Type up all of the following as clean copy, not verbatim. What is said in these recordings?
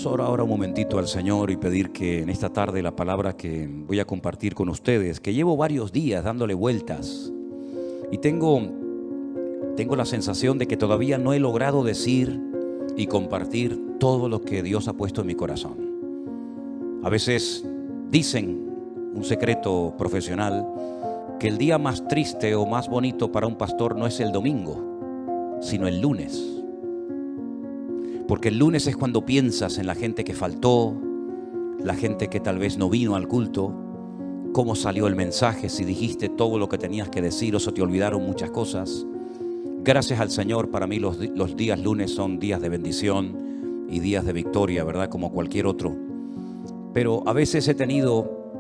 Vamos a orar ahora un momentito al Señor y pedir que en esta tarde la palabra que voy a compartir con ustedes, que llevo varios días dándole vueltas y tengo la sensación de que todavía no he logrado decir y compartir todo lo que Dios ha puesto en mi corazón. A veces dicen, un secreto profesional, que el día más triste o más bonito para un pastor no es el domingo, sino el lunes. Porque el lunes es cuando piensas en la gente que faltó, la gente que tal vez no vino al culto, cómo salió el mensaje, si dijiste todo lo que tenías que decir o se te olvidaron muchas cosas. Gracias al Señor, para mí los días lunes son días de bendición y días de victoria, ¿verdad? Como cualquier otro. Pero a veces he tenido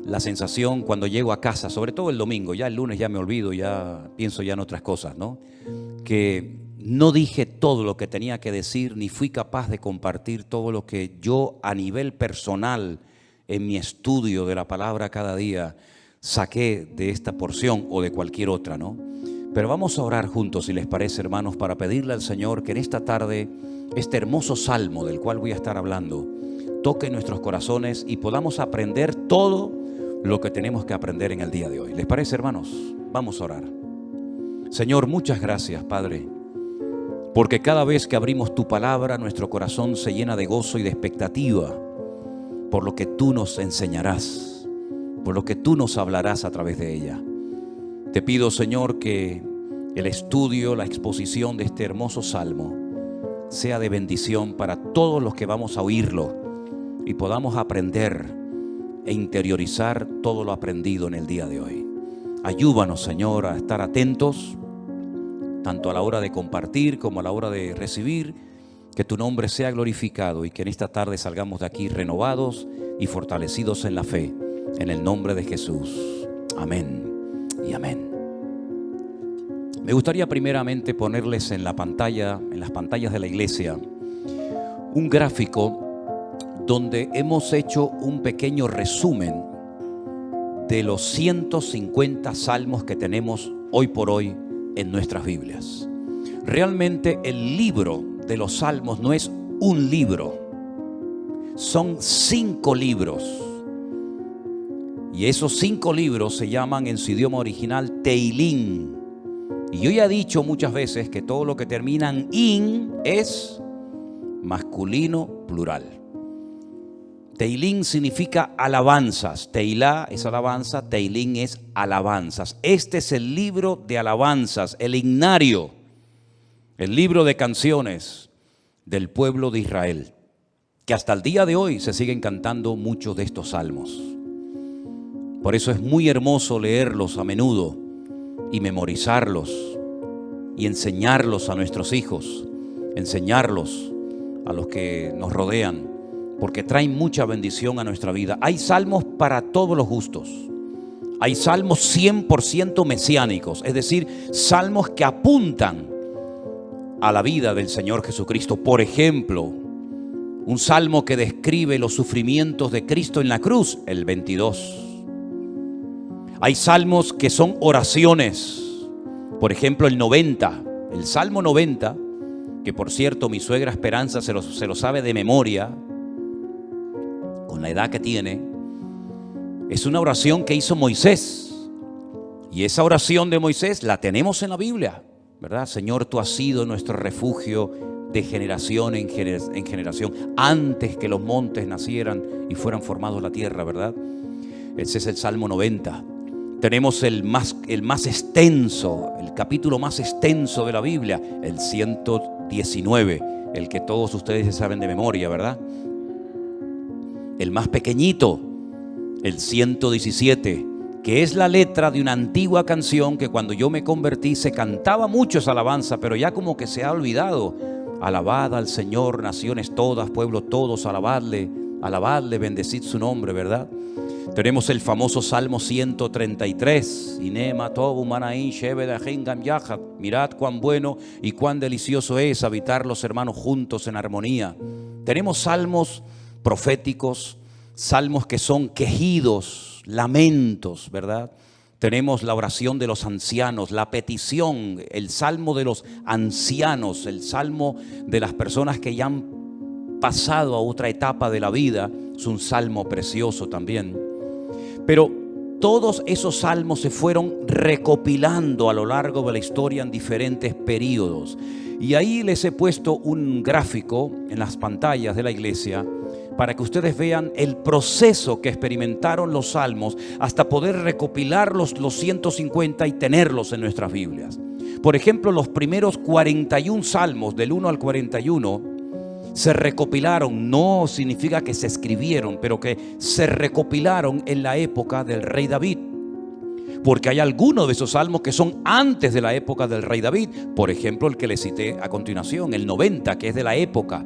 la sensación cuando llego a casa, sobre todo el domingo, ya el lunes ya me olvido, ya pienso ya en otras cosas, ¿no? Que no dije todo lo que tenía que decir, ni fui capaz de compartir todo lo que yo a nivel personal, en mi estudio de la palabra cada día, saqué de esta porción o de cualquier otra, ¿no? Pero vamos a orar juntos, si les parece, hermanos, para pedirle al Señor que en esta tarde, este hermoso salmo del cual voy a estar hablando, toque nuestros corazones y podamos aprender todo lo que tenemos que aprender en el día de hoy. ¿Les parece, hermanos? Vamos a orar. Señor, muchas gracias, Padre, porque cada vez que abrimos tu palabra, nuestro corazón se llena de gozo y de expectativa por lo que tú nos enseñarás, por lo que tú nos hablarás a través de ella. Te pido, Señor, que el estudio, la exposición de este hermoso salmo sea de bendición para todos los que vamos a oírlo y podamos aprender e interiorizar todo lo aprendido en el día de hoy. Ayúdanos, Señor, a estar atentos, tanto a la hora de compartir como a la hora de recibir, que tu nombre sea glorificado y que en esta tarde salgamos de aquí renovados y fortalecidos en la fe, en el nombre de Jesús. Amén y amén. Me gustaría primeramente ponerles en la pantalla, en las pantallas de la iglesia, un gráfico donde hemos hecho un pequeño resumen de los 150 salmos que tenemos hoy por hoy en nuestras Biblias. Realmente el libro de los salmos no es un libro, son 5 libros. Y esos 5 libros se llaman en su idioma original Teilín. Y yo ya he dicho muchas veces que todo lo que termina en in es masculino plural. Teilín significa alabanzas. Teilá es alabanza, Teilín es alabanzas. Este es el libro de alabanzas, el himnario, el libro de canciones del pueblo de Israel, que hasta el día de hoy se siguen cantando muchos de estos salmos. Por eso es muy hermoso leerlos a menudo y memorizarlos y enseñarlos a nuestros hijos, enseñarlos a los que nos rodean, porque traen mucha bendición a nuestra vida. Hay salmos para todos los gustos. Hay salmos 100% mesiánicos, es decir, salmos que apuntan a la vida del Señor Jesucristo. Por ejemplo, un salmo que describe los sufrimientos de Cristo en la cruz, el 22. Hay salmos que son oraciones. Por ejemplo, el 90, el Salmo 90, que por cierto mi suegra Esperanza se lo sabe de memoria, con la edad que tiene. Es una oración que hizo Moisés. Y esa oración de Moisés la tenemos en la Biblia, ¿verdad? Señor, tú has sido nuestro refugio de generación en generación, antes que los montes nacieran y fueran formados la tierra, ¿verdad? Ese es el Salmo 90. Tenemos el más extenso, el capítulo más extenso de la Biblia, el 119, el que todos ustedes saben de memoria, ¿verdad? El más pequeñito, el 117, que es la letra de una antigua canción que cuando yo me convertí se cantaba mucho esa alabanza, pero ya como que se ha olvidado. Alabad al Señor, naciones todas, pueblos todos, alabadle, bendecid su nombre, ¿verdad? Tenemos el famoso Salmo 133. Mirad cuán bueno y cuán delicioso es habitar los hermanos juntos en armonía. Tenemos salmos proféticos, salmos que son quejidos, lamentos, ¿verdad? Tenemos la oración de los ancianos, la petición, el salmo de los ancianos, el salmo de las personas que ya han pasado a otra etapa de la vida. Es un salmo precioso también. Pero todos esos salmos se fueron recopilando a lo largo de la historia en diferentes periodos. Y ahí les he puesto un gráfico en las pantallas de la iglesia para que ustedes vean el proceso que experimentaron los salmos hasta poder recopilarlos los 150 y tenerlos en nuestras Biblias. Por ejemplo, los primeros 41 salmos, del 1 al 41, se recopilaron. No significa que se escribieron, pero que se recopilaron en la época del rey David. Porque hay algunos de esos salmos que son antes de la época del rey David. Por ejemplo, el que les cité a continuación, el 90, que es de la época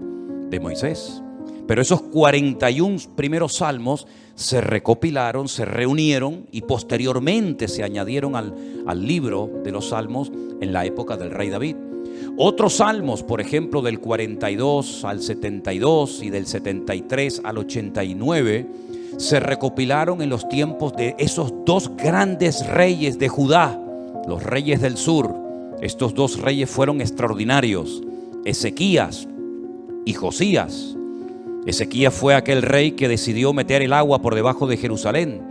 de Moisés. Pero esos 41 primeros salmos se recopilaron, se reunieron y posteriormente se añadieron al libro de los salmos en la época del rey David. Otros salmos, por ejemplo, del 42 al 72 y del 73 al 89, se recopilaron en los tiempos de esos dos grandes reyes de Judá, los reyes del sur. Estos dos reyes fueron extraordinarios, Ezequías y Josías. Ezequías fue aquel rey que decidió meter el agua por debajo de Jerusalén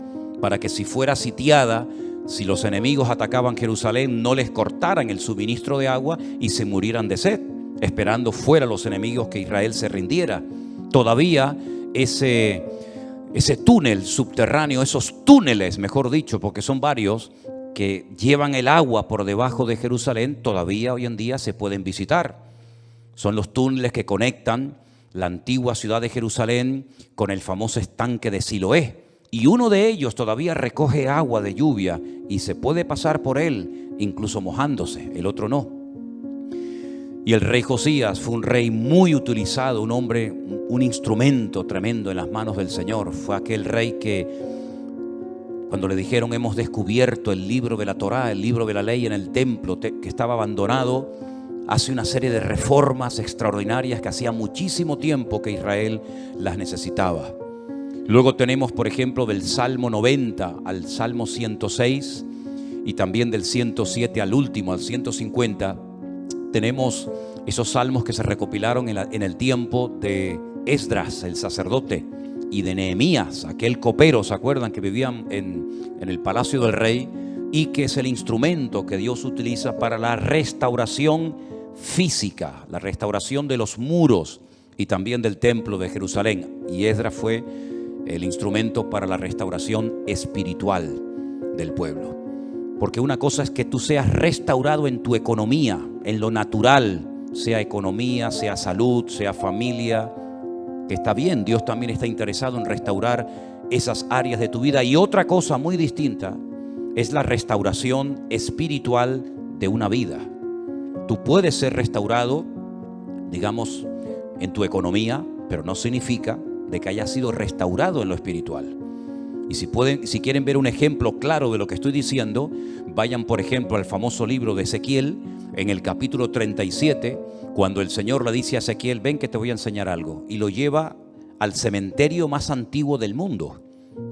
para que si fuera sitiada, si los enemigos atacaban Jerusalén, no les cortaran el suministro de agua y se murieran de sed, esperando fuera los enemigos que Israel se rindiera. Todavía ese túnel subterráneo, esos túneles, mejor dicho, porque son varios, que llevan el agua por debajo de Jerusalén, todavía hoy en día se pueden visitar. Son los túneles que conectan la antigua ciudad de Jerusalén con el famoso estanque de Siloé. Y uno de ellos todavía recoge agua de lluvia y se puede pasar por él, incluso mojándose, el otro no. Y el rey Josías fue un rey muy utilizado, un hombre, un instrumento tremendo en las manos del Señor. Fue aquel rey que, cuando le dijeron hemos descubierto el libro de la Torá, el libro de la ley en el templo que estaba abandonado, hace una serie de reformas extraordinarias que hacía muchísimo tiempo que Israel las necesitaba. Luego tenemos, por ejemplo, del Salmo 90 al Salmo 106 y también del 107 al último, al 150, tenemos esos salmos que se recopilaron en el tiempo de Esdras, el sacerdote, y de Nehemías, aquel copero, ¿se acuerdan? Que vivían en el palacio del rey y que es el instrumento que Dios utiliza para la restauración física, la restauración de los muros y también del templo de Jerusalén. Y Esdras fue el instrumento para la restauración espiritual del pueblo. Porque una cosa es que tú seas restaurado en tu economía, en lo natural, sea economía, sea salud, sea familia, que está bien, Dios también está interesado en restaurar esas áreas de tu vida. Y otra cosa muy distinta es la restauración espiritual de una vida. Tú puedes ser restaurado, digamos, en tu economía, pero no significa de que hayas sido restaurado en lo espiritual. Y si quieren ver un ejemplo claro de lo que estoy diciendo, vayan por ejemplo al famoso libro de Ezequiel, en el capítulo 37, cuando el Señor le dice a Ezequiel, ven que te voy a enseñar algo, y lo lleva al cementerio más antiguo del mundo,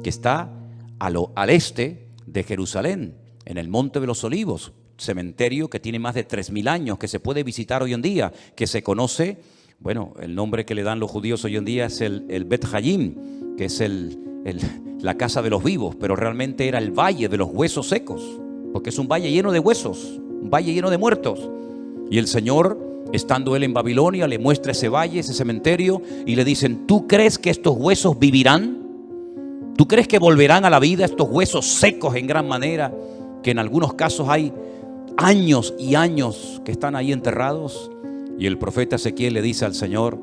que está al este de Jerusalén, en el Monte de los Olivos, cementerio que tiene más de 3000 años, que se puede visitar hoy en día, que se conoce, bueno, el nombre que le dan los judíos hoy en día es el Bet Hayim, que es la casa de los vivos, pero realmente era el valle de los huesos secos, porque es un valle lleno de huesos, un valle lleno de muertos. Y el Señor, estando él en Babilonia, le muestra ese valle, ese cementerio, y le dicen, ¿tú crees que estos huesos vivirán? ¿Tú crees que volverán a la vida estos huesos secos en gran manera, que en algunos casos hay años y años que están ahí enterrados? Y el profeta Ezequiel le dice al Señor,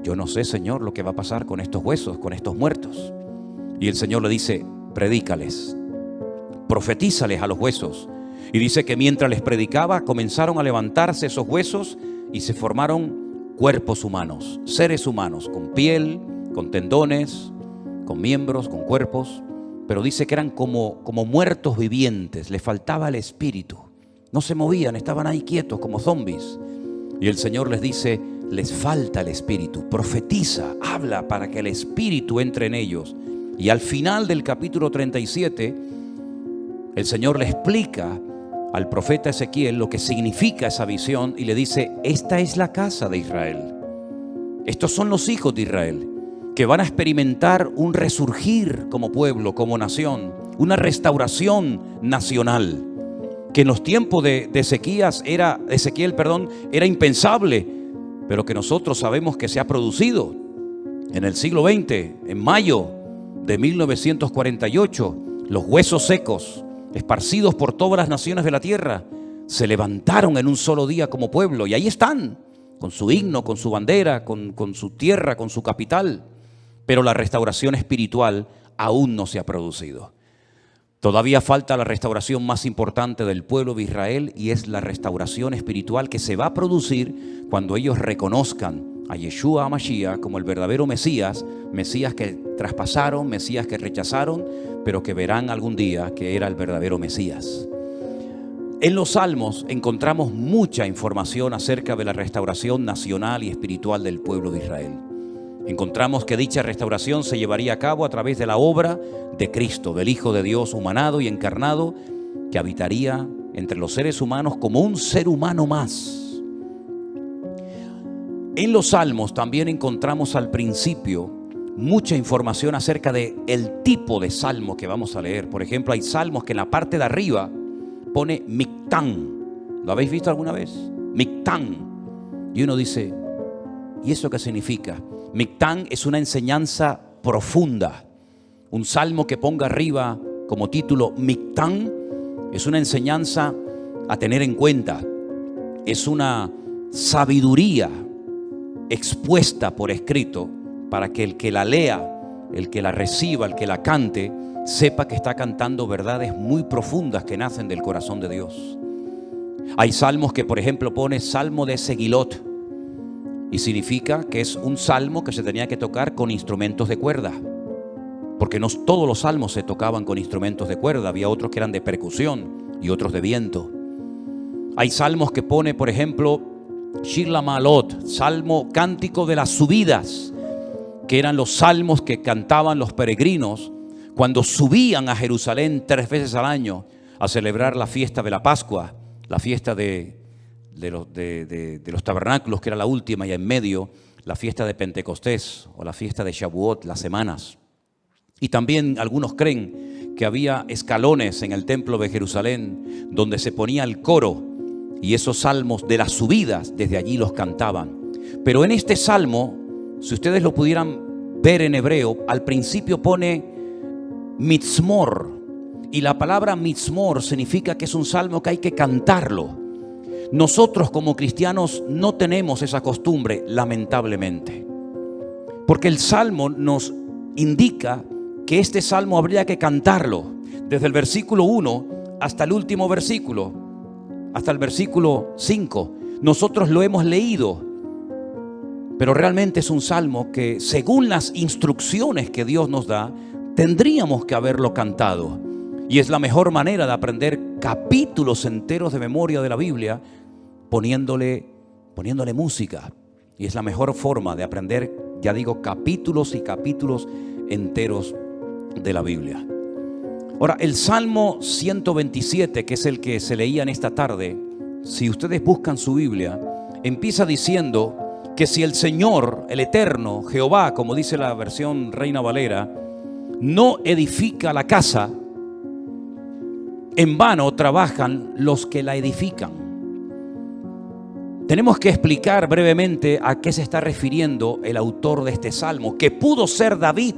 yo no sé, Señor, lo que va a pasar con estos huesos, con estos muertos. Y el Señor le dice, predícales, profetízales a los huesos. Y dice que mientras les predicaba, comenzaron a levantarse esos huesos y se formaron cuerpos humanos, seres humanos, con piel, con tendones, con miembros, con cuerpos. Pero dice que eran como muertos vivientes, les faltaba el espíritu. No se movían, estaban ahí quietos como zombies. Y el Señor les dice, les falta el espíritu, profetiza, habla para que el espíritu entre en ellos. Y al final del capítulo 37, el Señor le explica al profeta Ezequiel lo que significa esa visión y le dice, esta es la casa de Israel. Estos son los hijos de Israel, que van a experimentar un resurgir como pueblo, como nación, una restauración nacional, que en los tiempos de Ezequiel, era impensable, pero que nosotros sabemos que se ha producido en el siglo XX, en mayo de 1948, los huesos secos, esparcidos por todas las naciones de la tierra, se levantaron en un solo día como pueblo, y ahí están, con su himno, con su bandera, con su tierra, con su capital. Pero la restauración espiritual aún no se ha producido. Todavía falta la restauración más importante del pueblo de Israel, y es la restauración espiritual que se va a producir cuando ellos reconozcan a Yeshua HaMashiach como el verdadero Mesías, Mesías que traspasaron, Mesías que rechazaron, pero que verán algún día que era el verdadero Mesías. En los Salmos encontramos mucha información acerca de la restauración nacional y espiritual del pueblo de Israel. Encontramos que dicha restauración se llevaría a cabo a través de la obra de Cristo, del Hijo de Dios humanado y encarnado, que habitaría entre los seres humanos como un ser humano más. En los Salmos también encontramos al principio mucha información acerca del tipo de salmo que vamos a leer. Por ejemplo, hay salmos que en la parte de arriba pone Mictán. ¿Lo habéis visto alguna vez? Mictán. Y uno dice, ¿y eso qué significa? Mictán es una enseñanza profunda. Un salmo que ponga arriba como título Mictán es una enseñanza a tener en cuenta. Es una sabiduría expuesta por escrito para que el que la lea, el que la reciba, el que la cante, sepa que está cantando verdades muy profundas que nacen del corazón de Dios. Hay salmos que, por ejemplo, pone Salmo de Segilot, y significa que es un salmo que se tenía que tocar con instrumentos de cuerda, porque no todos los salmos se tocaban con instrumentos de cuerda. Había otros que eran de percusión y otros de viento. Hay salmos que pone, por ejemplo, Shir LaMa'alot, salmo cántico de las subidas, que eran los salmos que cantaban los peregrinos cuando subían a Jerusalén 3 veces al año a celebrar la fiesta de la Pascua, la fiesta de los tabernáculos, que era la última, y en medio la fiesta de Pentecostés o la fiesta de Shavuot, las semanas. Y también algunos creen que había escalones en el templo de Jerusalén donde se ponía el coro, y esos salmos de las subidas desde allí los cantaban. Pero en este salmo, si ustedes lo pudieran ver en hebreo, al principio pone Mitzmor, y la palabra Mitzmor significa que es un salmo que hay que cantarlo. Nosotros como cristianos no tenemos esa costumbre, lamentablemente, porque el salmo nos indica que este salmo habría que cantarlo desde el versículo 1 hasta el último versículo, hasta el versículo 5. Nosotros lo hemos leído, pero realmente es un salmo que, según las instrucciones que Dios nos da, tendríamos que haberlo cantado. Y es la mejor manera de aprender capítulos enteros de memoria de la Biblia, poniéndole música. Y es la mejor forma de aprender, ya digo, capítulos y capítulos enteros de la Biblia. Ahora, el Salmo 127, que es el que se leía en esta tarde, si ustedes buscan su Biblia, empieza diciendo que si el Señor, el Eterno, Jehová, como dice la versión Reina Valera, no edifica la casa, en vano trabajan los que la edifican. Tenemos que explicar brevemente a qué se está refiriendo el autor de este salmo, que pudo ser David,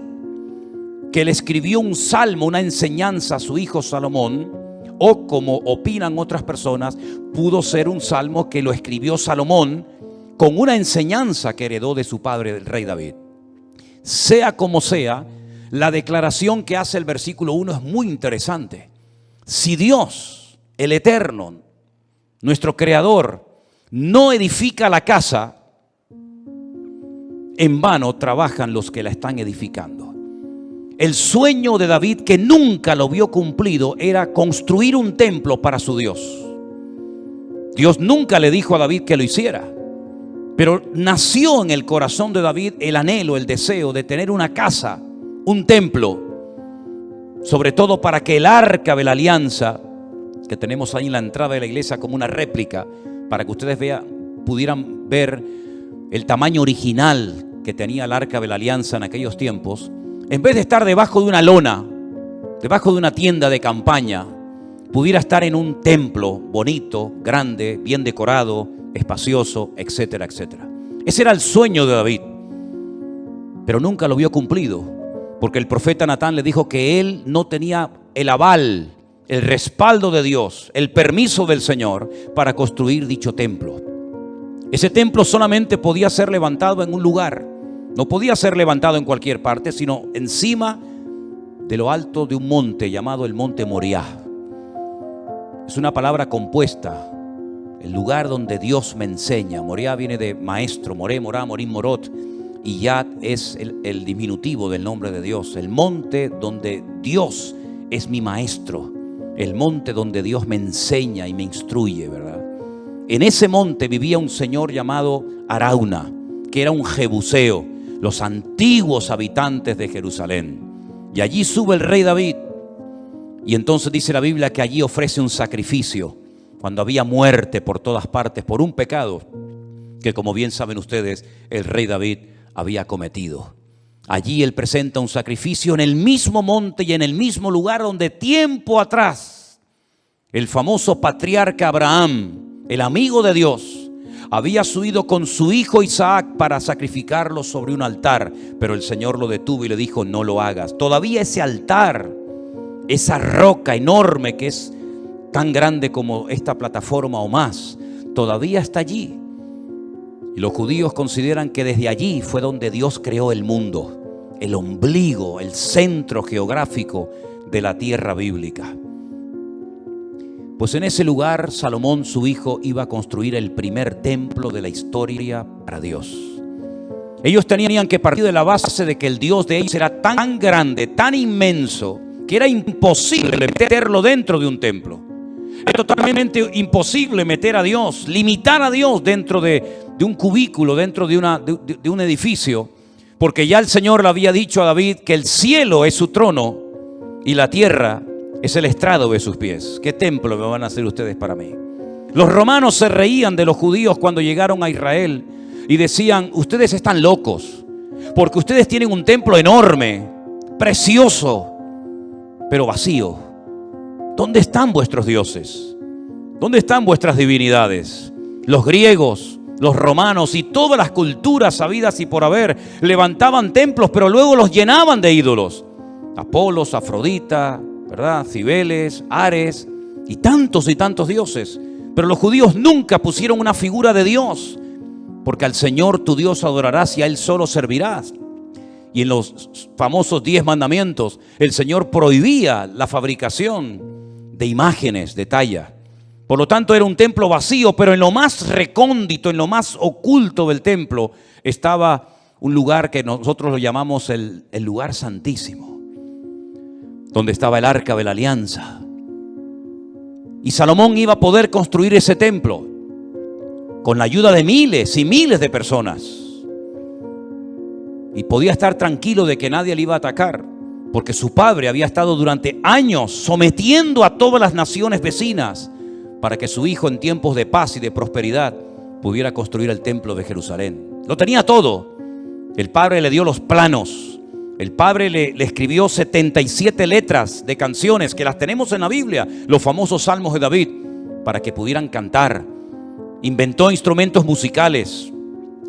que le escribió un salmo, una enseñanza a su hijo Salomón, o como opinan otras personas, pudo ser un salmo que lo escribió Salomón con una enseñanza que heredó de su padre, el rey David. Sea como sea, la declaración que hace el versículo 1 es muy interesante. Si Dios, el Eterno, nuestro Creador, no edifica la casa, en vano trabajan los que la están edificando. El sueño de David, que nunca lo vio cumplido, era construir un templo para su Dios. Dios nunca le dijo a David que lo hiciera, pero nació en el corazón de David el anhelo, el deseo de tener una casa, un templo, sobre todo para que el arca de la alianza, que tenemos ahí en la entrada de la iglesia como una réplica, para que ustedes pudieran ver el tamaño original que tenía el Arca de la Alianza en aquellos tiempos, en vez de estar debajo de una lona, debajo de una tienda de campaña, pudiera estar en un templo bonito, grande, bien decorado, espacioso, etcétera, etcétera. Ese era el sueño de David, pero nunca lo vio cumplido, porque el profeta Natán le dijo que él no tenía el aval, el respaldo de Dios, el permiso del Señor para construir dicho templo. Ese templo solamente podía ser levantado en un lugar, no podía ser levantado en cualquier parte, sino encima de lo alto de un monte llamado el monte Moriah. Es una palabra compuesta, el lugar donde Dios me enseña. Moriah viene de maestro, Moré, Morá, Morim, Morot, y Yad es el diminutivo del nombre de Dios. El monte donde Dios es mi maestro, el monte donde Dios me enseña y me instruye, ¿verdad? En ese monte vivía un señor llamado Arauna, que era un jebuseo, los antiguos habitantes de Jerusalén. Y allí sube el rey David. Y entonces dice la Biblia que allí ofrece un sacrificio, cuando había muerte por todas partes, por un pecado que, como bien saben ustedes, el rey David había cometido. Allí él presenta un sacrificio en el mismo monte y en el mismo lugar donde tiempo atrás el famoso patriarca Abraham, el amigo de Dios, había subido con su hijo Isaac para sacrificarlo sobre un altar, pero el Señor lo detuvo y le dijo: no lo hagas. Todavía ese altar, esa roca enorme que es tan grande como esta plataforma o más, todavía está allí. Y los judíos consideran que desde allí fue donde Dios creó el mundo, el ombligo, el centro geográfico de la tierra bíblica. Pues en ese lugar Salomón, su hijo, iba a construir el primer templo de la historia para Dios. Ellos tenían que partir de la base de que el Dios de ellos era tan grande, tan inmenso, que era imposible meterlo dentro de un templo. Es totalmente imposible meter a Dios, limitar a Dios dentro de un cubículo, dentro de un edificio, porque ya el Señor le había dicho a David que el cielo es su trono y la tierra es el estrado de sus pies. ¿Qué templo me van a hacer ustedes para mí? Los romanos se reían de los judíos cuando llegaron a Israel y decían: ustedes están locos, porque ustedes tienen un templo enorme, precioso, pero vacío. ¿Dónde están vuestros dioses? ¿Dónde están vuestras divinidades? Los griegos, los romanos y todas las culturas habidas y por haber levantaban templos, pero luego los llenaban de ídolos. Apolos, Afrodita, ¿verdad? Cibeles, Ares y tantos dioses. Pero los judíos nunca pusieron una figura de Dios, porque al Señor tu Dios adorarás y a Él solo servirás. Y en los famosos 10 mandamientos, el Señor prohibía la fabricación de imágenes de talla. Por lo tanto, era un templo vacío, pero en lo más recóndito, en lo más oculto del templo, estaba un lugar que nosotros lo llamamos el lugar santísimo, donde estaba el Arca de la Alianza. Y Salomón iba a poder construir ese templo con la ayuda de miles y miles de personas. Y podía estar tranquilo de que nadie le iba a atacar, porque su padre había estado durante años sometiendo a todas las naciones vecinas para que su hijo, en tiempos de paz y de prosperidad, pudiera construir el templo de Jerusalén. Lo tenía todo. El padre le dio los planos. El padre le escribió 77 letras de canciones que las tenemos en la Biblia, los famosos salmos de David, para que pudieran cantar. Inventó instrumentos musicales,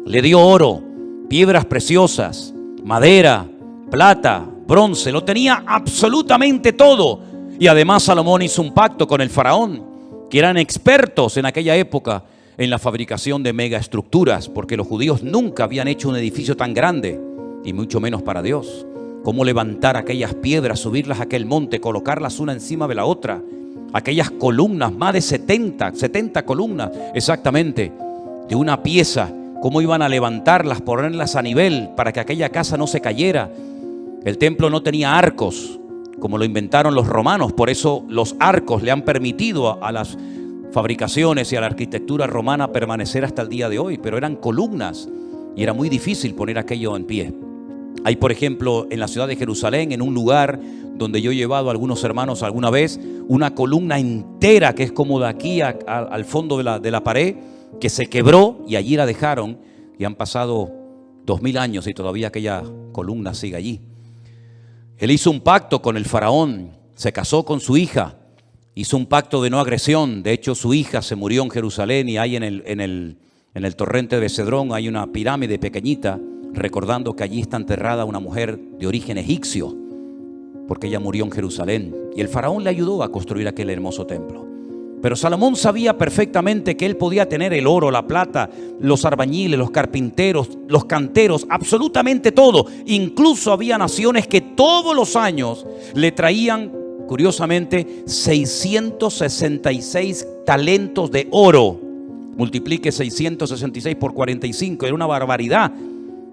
le dio oro, piedras preciosas, madera, plata, bronce. Lo tenía absolutamente todo. Y además Salomón hizo un pacto con el faraón, que eran expertos en aquella época en la fabricación de megaestructuras, porque los judíos nunca habían hecho un edificio tan grande, y mucho menos para Dios. Cómo levantar aquellas piedras, subirlas a aquel monte, colocarlas una encima de la otra. Aquellas columnas, más de 70 columnas exactamente, de una pieza. Cómo iban a levantarlas, ponerlas a nivel para que aquella casa no se cayera. El templo no tenía arcos, como lo inventaron los romanos. Por eso los arcos le han permitido a las fabricaciones y a la arquitectura romana permanecer hasta el día de hoy. Pero eran columnas y era muy difícil poner aquello en pie. Hay, por ejemplo, en la ciudad de Jerusalén, en un lugar donde yo he llevado a algunos hermanos alguna vez, una columna entera que es como de aquí al fondo de la pared, que se quebró y allí la dejaron, y han pasado 2000 años y todavía aquella columna sigue allí. Él hizo un pacto con el faraón, se casó con su hija, hizo un pacto de no agresión. De hecho, su hija se murió en Jerusalén y ahí en el torrente de Cedrón hay una pirámide pequeñita, recordando que allí está enterrada una mujer de origen egipcio, porque ella murió en Jerusalén. Y el faraón le ayudó a construir aquel hermoso templo. Pero Salomón sabía perfectamente que él podía tener el oro, la plata, los albañiles, los carpinteros, los canteros, absolutamente todo. Incluso había naciones que todos los años le traían, curiosamente, 666 talentos de oro. Multiplique 666 por 45, era una barbaridad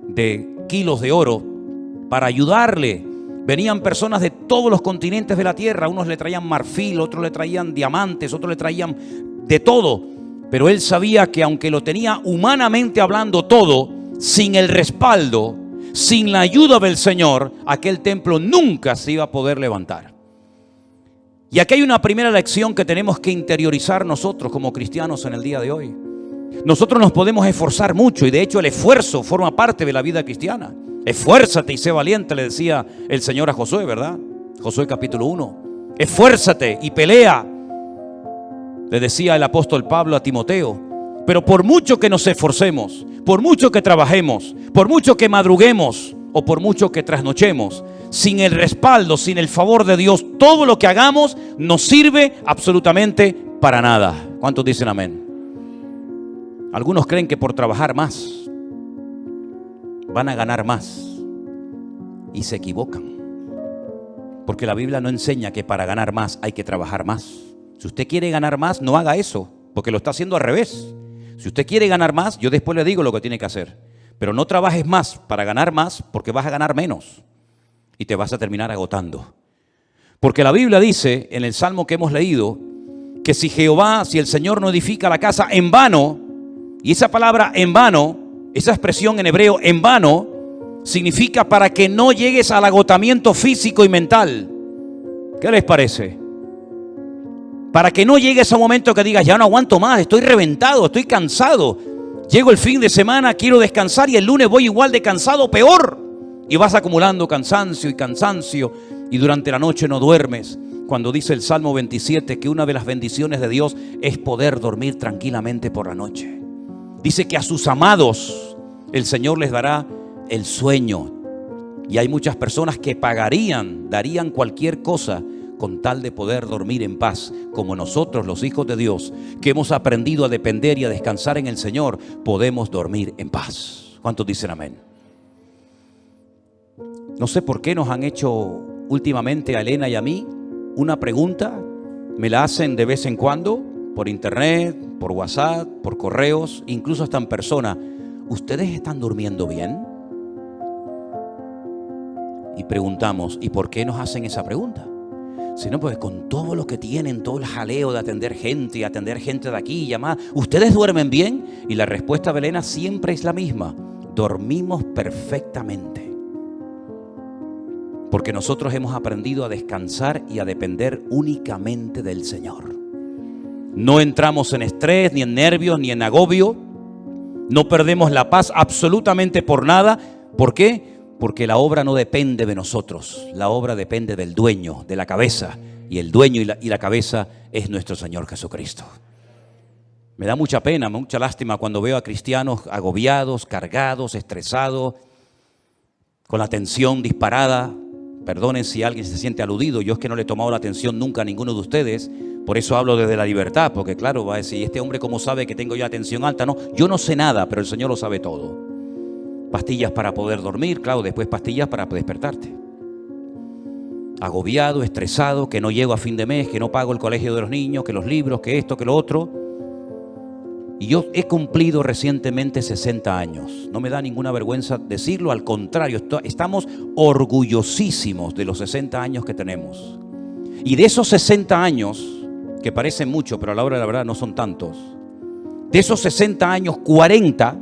de kilos de oro para ayudarle. Venían personas de todos los continentes de la tierra. Unos le traían marfil, otros le traían diamantes, otros le traían de todo. Pero él sabía que aunque lo tenía humanamente hablando todo, sin el respaldo, sin la ayuda del Señor, aquel templo nunca se iba a poder levantar. Y aquí hay una primera lección que tenemos que interiorizar nosotros como cristianos en el día de hoy. Nosotros nos podemos esforzar mucho, y de hecho el esfuerzo forma parte de la vida cristiana. Esfuérzate y sé valiente, le decía el Señor a Josué, ¿verdad? Josué capítulo 1. Esfuérzate y pelea, le decía el apóstol Pablo a Timoteo. Pero por mucho que nos esforcemos, por mucho que trabajemos, por mucho que madruguemos o por mucho que trasnochemos, sin el respaldo, sin el favor de Dios, todo lo que hagamos no sirve absolutamente para nada. ¿Cuántos dicen amén? Algunos creen que por trabajar más van a ganar más, y se equivocan, porque la Biblia no enseña que para ganar más hay que trabajar más. Si usted quiere ganar más, no haga eso, porque lo está haciendo al revés. Si usted quiere ganar más, yo después le digo lo que tiene que hacer, pero no trabajes más para ganar más, porque vas a ganar menos y te vas a terminar agotando. Porque la Biblia dice en el Salmo que hemos leído que si el Señor no edifica la casa, en vano. Y esa palabra en vano, esa expresión en hebreo, en vano, significa para que no llegues al agotamiento físico y mental. ¿Qué les parece? Para que no llegues a un momento que digas, ya no aguanto más, estoy reventado, estoy cansado. Llego el fin de semana, quiero descansar y el lunes voy igual de cansado, peor. Y vas acumulando cansancio y cansancio y durante la noche no duermes. Cuando dice el Salmo 27 que una de las bendiciones de Dios es poder dormir tranquilamente por la noche. Dice que a sus amados el Señor les dará el sueño. Y hay muchas personas que darían cualquier cosa con tal de poder dormir en paz, como nosotros, los hijos de Dios, que hemos aprendido a depender y a descansar en el Señor, podemos dormir en paz. ¿Cuántos dicen amén? No sé por qué nos han hecho últimamente a Elena y a mí una pregunta. Me la hacen de vez en cuando, por internet, por WhatsApp, por correos, incluso hasta en persona. ¿Ustedes están durmiendo bien? Y preguntamos, ¿y por qué nos hacen esa pregunta? Sino pues con todo lo que tienen, todo el jaleo de atender gente y atender gente de aquí y llamar, ¿ustedes duermen bien? Y la respuesta de Elena siempre es la misma: dormimos perfectamente. Porque nosotros hemos aprendido a descansar y a depender únicamente del Señor. No entramos en estrés, ni en nervios, ni en agobio. No perdemos la paz absolutamente por nada. ¿Por qué? Porque la obra no depende de nosotros. La obra depende del dueño, de la cabeza. Y el dueño y la cabeza es nuestro Señor Jesucristo. Me da mucha pena, mucha lástima cuando veo a cristianos agobiados, cargados, estresados, con la tensión disparada. Perdonen si alguien se siente aludido. Yo es que no le he tomado la atención nunca a ninguno de ustedes. Por eso hablo desde la libertad, porque claro, va a decir, ¿este hombre cómo sabe que tengo yo la tensión alta? No, yo no sé nada, pero el Señor lo sabe todo. Pastillas para poder dormir, claro, después pastillas para despertarte. Agobiado, estresado, que no llego a fin de mes, que no pago el colegio de los niños, que los libros, que esto, que lo otro. Y yo he cumplido recientemente 60 años. No me da ninguna vergüenza decirlo, al contrario, estamos orgullosísimos de los 60 años que tenemos. Y de esos 60 años, que parecen mucho, pero a la hora de la verdad no son tantos, de esos 60 años, 40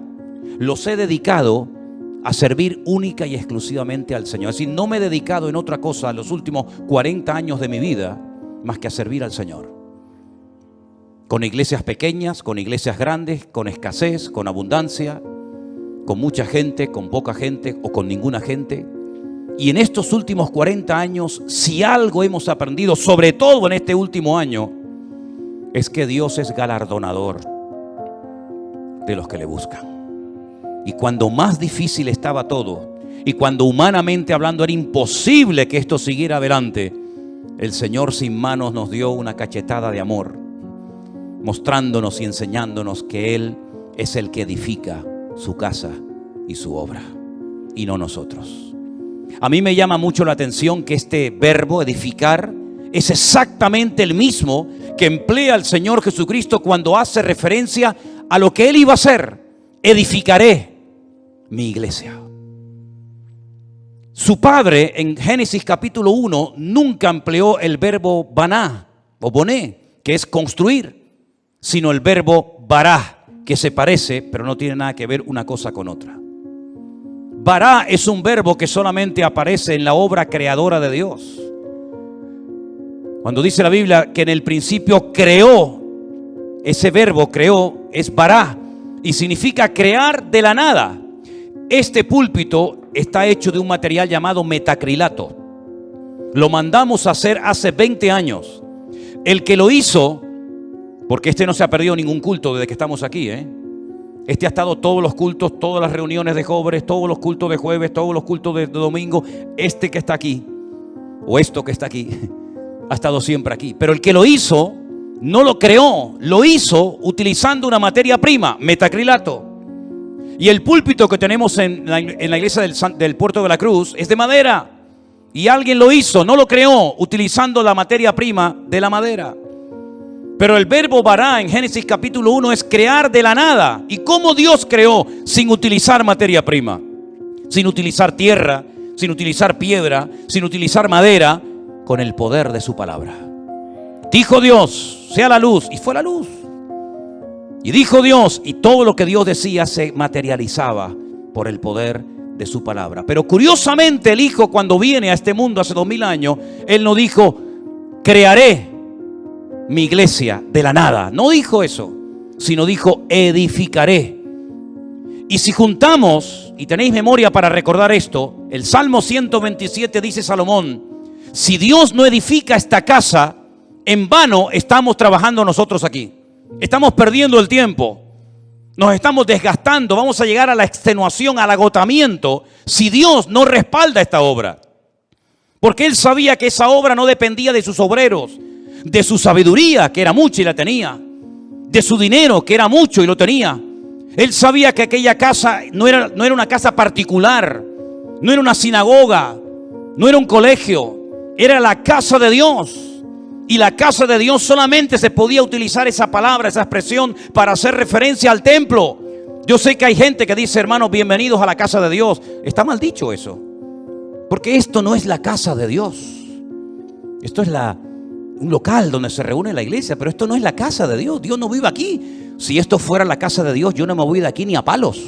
los he dedicado a servir única y exclusivamente al Señor. Es decir, no me he dedicado en otra cosa los últimos 40 años de mi vida más que a servir al Señor. Con iglesias pequeñas, con iglesias grandes, con escasez, con abundancia, con mucha gente, con poca gente o con ninguna gente. Y en estos últimos 40 años, si algo hemos aprendido, sobre todo en este último año, es que Dios es galardonador de los que le buscan. Y cuando más difícil estaba todo, y cuando humanamente hablando era imposible que esto siguiera adelante, el Señor sin manos nos dio una cachetada de amor, mostrándonos y enseñándonos que Él es el que edifica su casa y su obra, y no nosotros. A mí me llama mucho la atención que este verbo edificar es exactamente el mismo que emplea el Señor Jesucristo cuando hace referencia a lo que Él iba a hacer. Edificaré mi iglesia. Su padre en Génesis capítulo 1 nunca empleó el verbo baná o boné, que es construir, sino el verbo bará, que se parece, pero no tiene nada que ver una cosa con otra. Bará es un verbo que solamente aparece en la obra creadora de Dios. Cuando dice la Biblia que en el principio creó, ese verbo creó es bará y significa crear de la nada. Este púlpito está hecho de un material llamado metacrilato. Lo mandamos a hacer hace 20 años. El que lo hizo, porque este no se ha perdido ningún culto desde que estamos aquí, Este ha estado todos los cultos, todas las reuniones de jóvenes, todos los cultos de jueves, todos los cultos de domingo. Este que está aquí, o esto que está aquí, ha estado siempre aquí. Pero el que lo hizo, no lo creó, lo hizo utilizando una materia prima, metacrilato. Y el púlpito que tenemos en la iglesia del Puerto de la Cruz es de madera. Y alguien lo hizo, no lo creó, utilizando la materia prima de la madera. Pero el verbo bará en Génesis capítulo 1 es crear de la nada. ¿Y cómo Dios creó sin utilizar materia prima? Sin utilizar tierra, sin utilizar piedra, sin utilizar madera, con el poder de su palabra. Dijo Dios, sea la luz, y fue la luz. Y dijo Dios, y todo lo que Dios decía se materializaba por el poder de su palabra. Pero curiosamente el Hijo, cuando viene a este mundo hace 2000 años, Él no dijo, crearé mi iglesia de la nada. No dijo eso, sino dijo, edificaré. Y si juntamos, y tenéis memoria para recordar esto, el Salmo 127 dice Salomón, si Dios no edifica esta casa, en vano estamos trabajando nosotros aquí. Estamos perdiendo el tiempo, nos estamos desgastando, vamos a llegar a la extenuación, al agotamiento, si Dios no respalda esta obra. Porque Él sabía que esa obra no dependía de sus obreros, de su sabiduría, que era mucha y la tenía, de su dinero, que era mucho y lo tenía. Él sabía que aquella casa no era una casa particular, no era una sinagoga, no era un colegio, era la casa de Dios. Y la casa de Dios solamente se podía utilizar esa palabra, esa expresión para hacer referencia al templo. Yo sé que hay gente que dice, hermanos, bienvenidos a la casa de Dios. Está mal dicho eso, porque esto no es la casa de Dios. Esto es un local donde se reúne la iglesia, pero esto no es la casa de Dios. Dios no vive aquí. Si esto fuera la casa de Dios, yo no me voy de aquí ni a palos.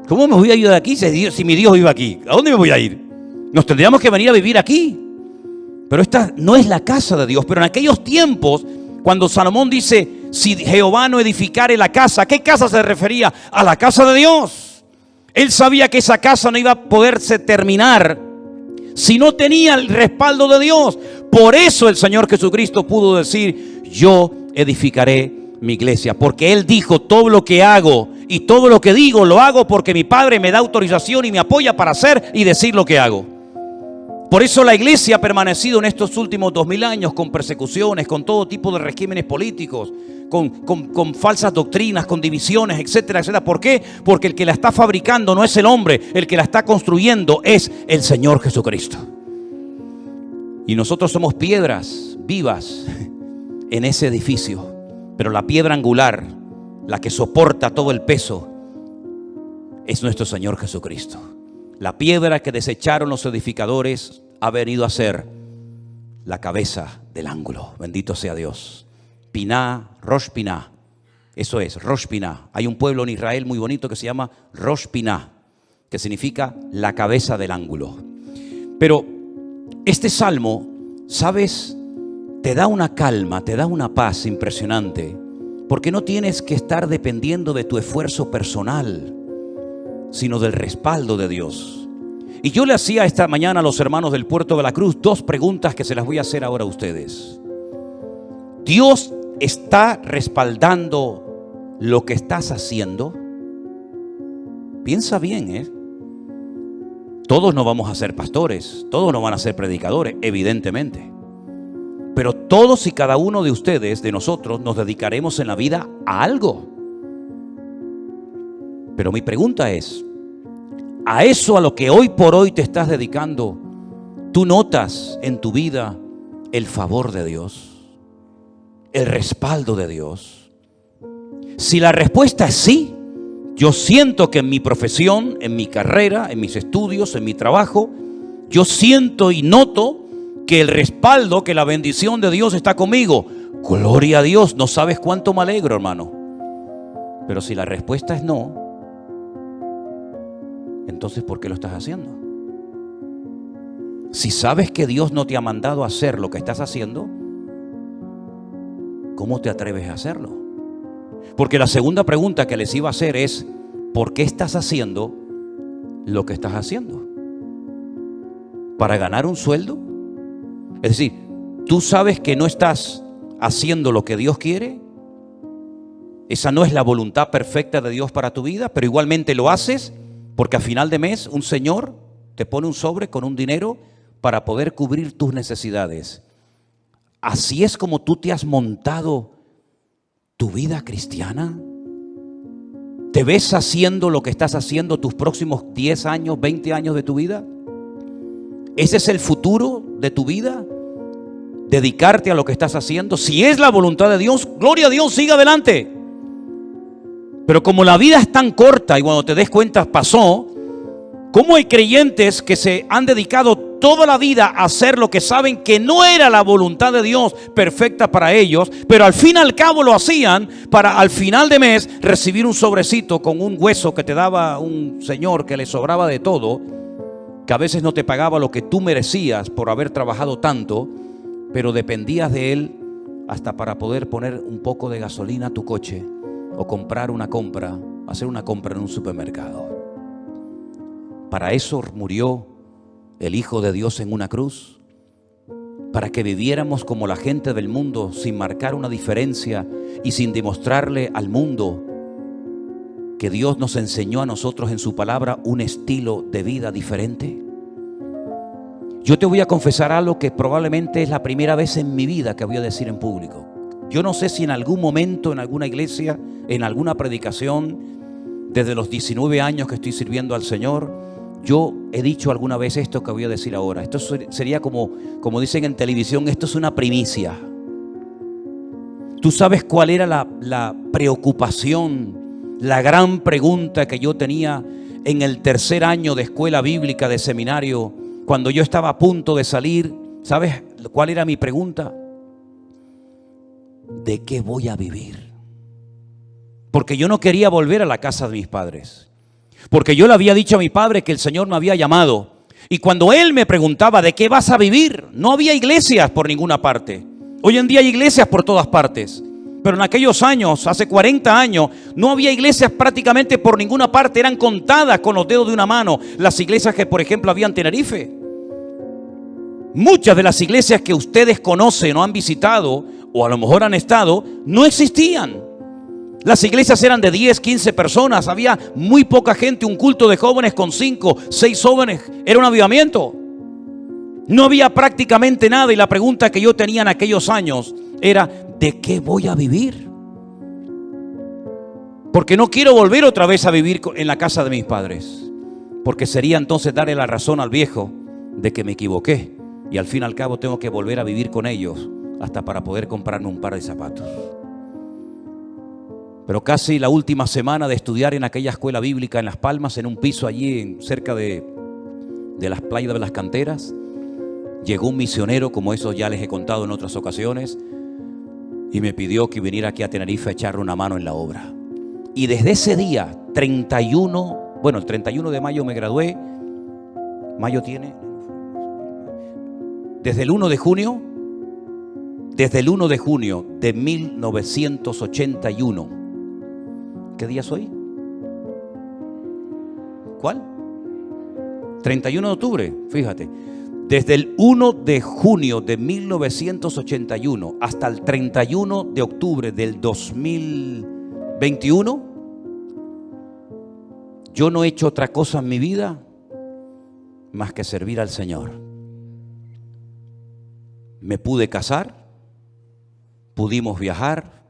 ¿Cómo me voy a ir de aquí si mi Dios vive aquí? ¿A dónde me voy a ir? Nos tendríamos que venir a vivir aquí. Pero esta no es la casa de Dios. Pero en aquellos tiempos, cuando Salomón dice, si Jehová no edificare la casa, ¿a qué casa se refería? A la casa de Dios. Él sabía que esa casa no iba a poderse terminar si no tenía el respaldo de Dios. Por eso el Señor Jesucristo pudo decir, yo edificaré mi iglesia. Porque Él dijo, todo lo que hago y todo lo que digo, lo hago porque mi Padre me da autorización y me apoya para hacer y decir lo que hago. Por eso la iglesia ha permanecido en estos últimos 2000 años con persecuciones, con todo tipo de regímenes políticos, con falsas doctrinas, con divisiones, etcétera, etcétera. ¿Por qué? Porque el que la está fabricando no es el hombre, el que la está construyendo es el Señor Jesucristo. Y nosotros somos piedras vivas en ese edificio, pero la piedra angular, la que soporta todo el peso, es nuestro Señor Jesucristo. La piedra que desecharon los edificadores ha venido a ser la cabeza del ángulo. Bendito sea Dios. Piná, Rosh Piná. Eso es, Rosh Piná. Hay un pueblo en Israel muy bonito que se llama Rosh Piná, que significa la cabeza del ángulo. Pero este salmo, ¿sabes? Te da una calma, te da una paz impresionante, porque no tienes que estar dependiendo de tu esfuerzo personal. sino del respaldo de Dios. Y yo le hacía esta mañana a los hermanos del Puerto de la Cruz 2 preguntas que se las voy a hacer ahora a ustedes. ¿Dios está respaldando lo que estás haciendo? Piensa bien, Todos no vamos a ser pastores, todos no van a ser predicadores, evidentemente. Pero todos y cada uno de ustedes, de nosotros, nos dedicaremos en la vida a algo. Pero mi pregunta es, a eso a lo que hoy por hoy te estás dedicando, ¿tú notas en tu vida el favor de Dios? ¿El respaldo de Dios? Si la respuesta es sí, yo siento que en mi profesión, en mi carrera, en mis estudios, en mi trabajo, yo siento y noto que el respaldo, que la bendición de Dios está conmigo. Gloria a Dios, no sabes cuánto me alegro, hermano. Pero si la respuesta es no, entonces ¿por qué lo estás haciendo? Si sabes que Dios no te ha mandado a hacer lo que estás haciendo, ¿cómo te atreves a hacerlo? Porque la segunda pregunta que les iba a hacer es, ¿por qué estás haciendo lo que estás haciendo? ¿Para ganar un sueldo? Es decir, ¿tú sabes que no estás haciendo lo que Dios quiere? Esa no es la voluntad perfecta de Dios para tu vida, pero igualmente lo haces porque a final de mes un señor te pone un sobre con un dinero para poder cubrir tus necesidades. ¿Así es como tú te has montado tu vida cristiana? ¿Te ves haciendo lo que estás haciendo tus próximos 10 años, 20 años de tu vida? ¿Ese es el futuro de tu vida? ¿Dedicarte a lo que estás haciendo? Si es la voluntad de Dios, gloria a Dios, siga adelante. Pero como la vida es tan corta y cuando te des cuenta pasó, ¿cómo hay creyentes que se han dedicado toda la vida a hacer lo que saben que no era la voluntad de Dios perfecta para ellos, pero al fin y al cabo lo hacían para al final de mes recibir un sobrecito con un hueso que te daba un señor que le sobraba de todo, que a veces no te pagaba lo que tú merecías por haber trabajado tanto, pero dependías de él hasta para poder poner un poco de gasolina a tu coche o hacer una compra en un supermercado? Para eso murió el Hijo de Dios en una cruz, para que viviéramos como la gente del mundo, sin marcar una diferencia y sin demostrarle al mundo que Dios nos enseñó a nosotros en su palabra un estilo de vida diferente. Yo te voy a confesar algo que probablemente es la primera vez en mi vida que voy a decir en público. Yo no sé si en algún momento, en alguna iglesia, en alguna predicación, desde los 19 años que estoy sirviendo al Señor, yo he dicho alguna vez esto que voy a decir ahora. Esto sería como dicen en televisión, esto es una primicia. ¿Tú sabes cuál era la preocupación, la gran pregunta que yo tenía en el tercer año de escuela bíblica, de seminario, cuando yo estaba a punto de salir? ¿Sabes cuál era mi pregunta? ¿De qué voy a vivir? Porque yo no quería volver a la casa de mis padres. Porque yo le había dicho a mi padre que el Señor me había llamado. Y cuando él me preguntaba ¿de qué vas a vivir? No había iglesias por ninguna parte. Hoy en día hay iglesias por todas partes. Pero en aquellos años, hace 40 años, no había iglesias prácticamente por ninguna parte. Eran contadas con los dedos de una mano las iglesias que, por ejemplo, había en Tenerife. Muchas de las iglesias que ustedes conocen o han visitado, o a lo mejor han estado, no existían. Las iglesias eran de 10, 15 personas. Había muy poca gente. Un culto de jóvenes con 5, 6 jóvenes. Era un avivamiento. No había prácticamente nada. Y la pregunta que yo tenía en aquellos años era ¿de qué voy a vivir? Porque no quiero volver otra vez a vivir en la casa de mis padres. Porque sería entonces darle la razón al viejo de que me equivoqué. Y al fin y al cabo tengo que volver a vivir con ellos hasta para poder comprarme un par de zapatos. Pero casi la última semana de estudiar en aquella escuela bíblica en Las Palmas, en un piso allí cerca de las playas de las canteras, llegó un misionero, como eso ya les he contado en otras ocasiones, y me pidió que viniera aquí a Tenerife a echarle una mano en la obra. Y desde ese día, el 31 de mayo me gradué. Mayo tiene... Desde el 1 de junio de 1981. ¿Qué día soy? ¿Cuál? 31 de octubre, fíjate. Desde el 1 de junio de 1981 hasta el 31 de octubre del 2021, yo no he hecho otra cosa en mi vida más que servir al Señor. Me pude casar, pudimos viajar,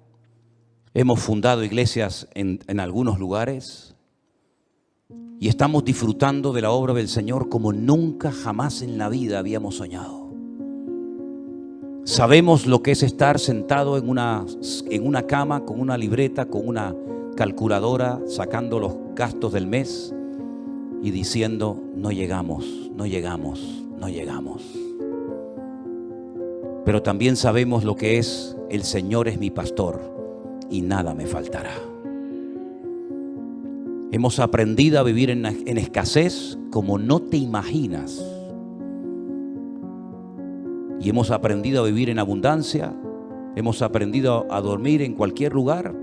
hemos fundado iglesias en algunos lugares y estamos disfrutando de la obra del Señor como nunca jamás en la vida habíamos soñado. Sabemos lo que es estar sentado en una cama con una libreta, con una calculadora, sacando los gastos del mes y diciendo: no llegamos, no llegamos, no llegamos. Pero también sabemos lo que es: el Señor es mi pastor y nada me faltará. Hemos aprendido a vivir en escasez como no te imaginas. Y hemos aprendido a vivir en abundancia. Hemos aprendido a dormir en cualquier lugar.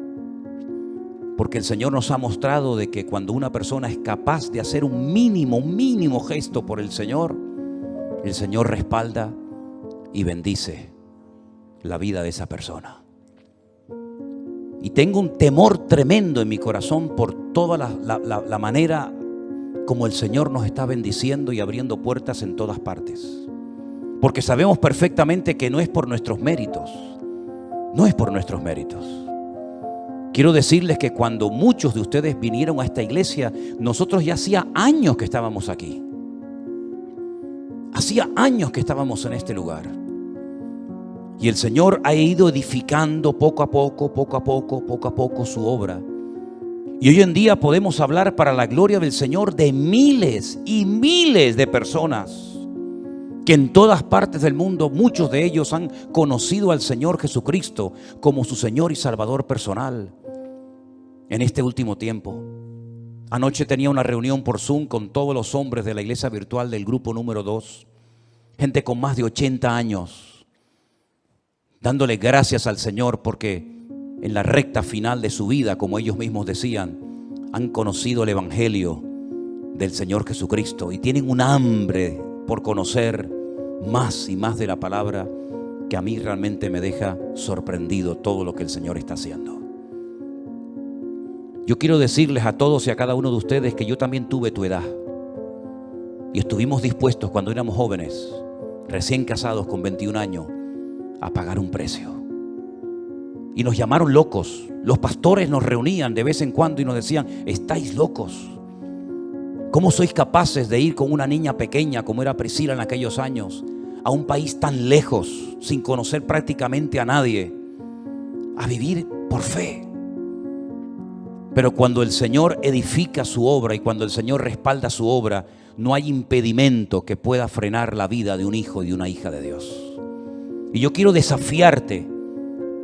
Porque el Señor nos ha mostrado de que cuando una persona es capaz de hacer un mínimo gesto por el Señor respalda y bendice la vida de esa persona. Y tengo un temor tremendo en mi corazón por toda la manera como el Señor nos está bendiciendo y abriendo puertas en todas partes. Porque sabemos perfectamente que no es por nuestros méritos. No es por nuestros méritos. Quiero decirles que cuando muchos de ustedes vinieron a esta iglesia, nosotros ya hacía años que estábamos aquí. Hacía años que estábamos en este lugar. Y el Señor ha ido edificando poco a poco su obra. Y hoy en día podemos hablar para la gloria del Señor de miles y miles de personas que en todas partes del mundo, muchos de ellos han conocido al Señor Jesucristo como su Señor y Salvador personal en este último tiempo. Anoche tenía una reunión por Zoom con todos los hombres de la iglesia virtual del grupo número 2, gente con más de 80 años, dándole gracias al Señor porque en la recta final de su vida, como ellos mismos decían, han conocido el Evangelio del Señor Jesucristo y tienen un hambre por conocer más y más de la palabra que a mí realmente me deja sorprendido todo lo que el Señor está haciendo. Yo quiero decirles a todos y a cada uno de ustedes que yo también tuve tu edad y estuvimos dispuestos cuando éramos jóvenes, recién casados con 21 años, a pagar un precio. Y nos llamaron locos. Los pastores nos reunían de vez en cuando y nos decían: estáis locos. ¿Cómo sois capaces de ir con una niña pequeña como era Priscila en aquellos años a un país tan lejos, sin conocer prácticamente a nadie, a vivir por fe? Pero cuando el Señor edifica su obra y cuando el Señor respalda su obra, no hay impedimento que pueda frenar la vida de un hijo y de una hija de Dios. Y yo quiero desafiarte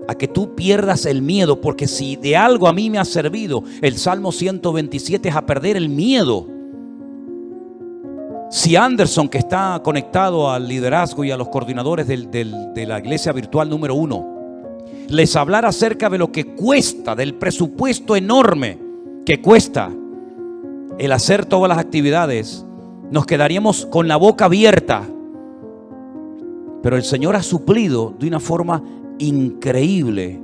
a que tú pierdas el miedo, porque si de algo a mí me ha servido el Salmo 127 es a perder el miedo. Si Anderson, que está conectado al liderazgo y a los coordinadores de la iglesia virtual número 1, les hablara acerca de lo que cuesta, del presupuesto enorme que cuesta el hacer todas las actividades, nos quedaríamos con la boca abierta. Pero el Señor ha suplido de una forma increíble,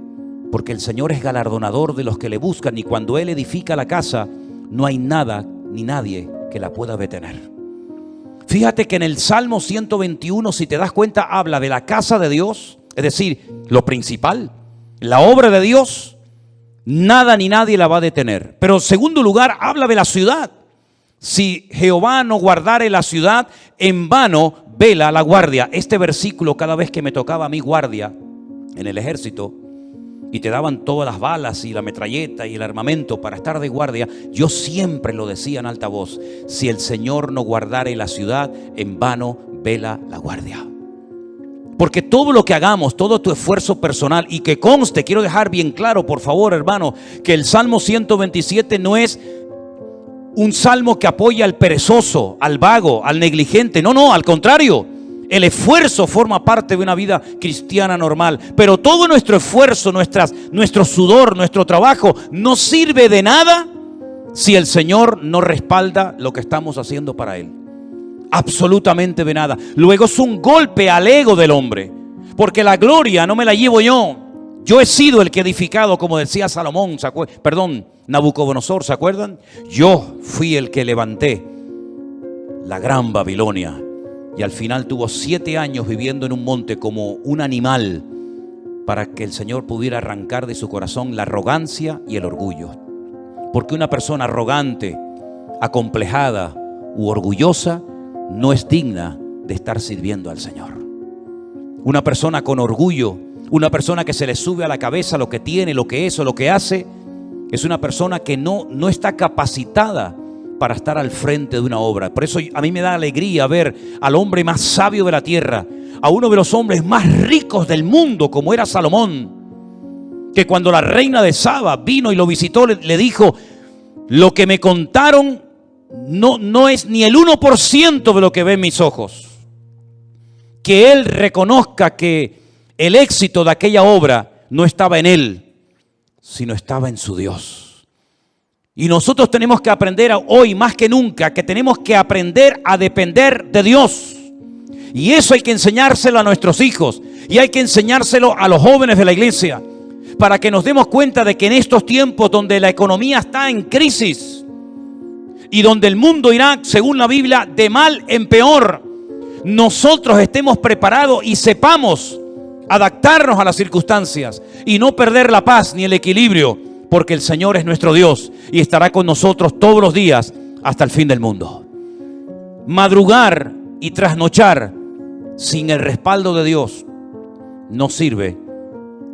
porque el Señor es galardonador de los que le buscan, y cuando Él edifica la casa, no hay nada ni nadie que la pueda detener. Fíjate que en el Salmo 121, si te das cuenta, habla de la casa de Dios, es decir, lo principal, la obra de Dios. Nada ni nadie la va a detener. Pero en segundo lugar, habla de la ciudad. Si Jehová no guardare la ciudad, en vano vela la guardia. Este versículo, cada vez que me tocaba a mí guardia en el ejército y te daban todas las balas y la metralleta y el armamento para estar de guardia, yo siempre lo decía en alta voz: si el Señor no guardare la ciudad, en vano vela la guardia. Porque todo lo que hagamos, todo tu esfuerzo personal, y que conste, quiero dejar bien claro, por favor, hermano, que el Salmo 127 no es un salmo que apoya al perezoso, al vago, al negligente. No, al contrario. El esfuerzo forma parte de una vida cristiana normal. Pero todo nuestro esfuerzo, nuestro sudor, nuestro trabajo no sirve de nada si el Señor no respalda lo que estamos haciendo para Él? Absolutamente de nada. Luego es un golpe al ego del hombre, porque la gloria no me la llevo yo. Yo he sido el que he edificado, como decía Salomón, Nabucodonosor, ¿se acuerdan? Yo fui el que levanté la gran Babilonia. Y al final tuvo 7 años viviendo en un monte como un animal, para que el Señor pudiera arrancar de su corazón la arrogancia y el orgullo. Porque una persona arrogante, acomplejada u orgullosa no es digna de estar sirviendo al Señor. Una persona con orgullo, una persona que se le sube a la cabeza lo que tiene, lo que es o lo que hace, es una persona que no está capacitada para estar al frente de una obra. Por eso a mí me da alegría ver al hombre más sabio de la tierra, a uno de los hombres más ricos del mundo, como era Salomón, que cuando la reina de Saba vino y lo visitó, le dijo: lo que me contaron no es ni el 1% de lo que ven mis ojos. Que él reconozca que el éxito de aquella obra no estaba en él, sino estaba en su Dios. Y nosotros tenemos que aprender hoy más que nunca que tenemos que aprender a depender de Dios. Y eso hay que enseñárselo a nuestros hijos y hay que enseñárselo a los jóvenes de la iglesia, para que nos demos cuenta de que en estos tiempos donde la economía está en crisis y donde el mundo irá, según la Biblia, de mal en peor, nosotros estemos preparados y sepamos adaptarnos a las circunstancias y no perder la paz ni el equilibrio, porque el Señor es nuestro Dios y estará con nosotros todos los días hasta el fin del mundo. Madrugar y trasnochar sin el respaldo de Dios no sirve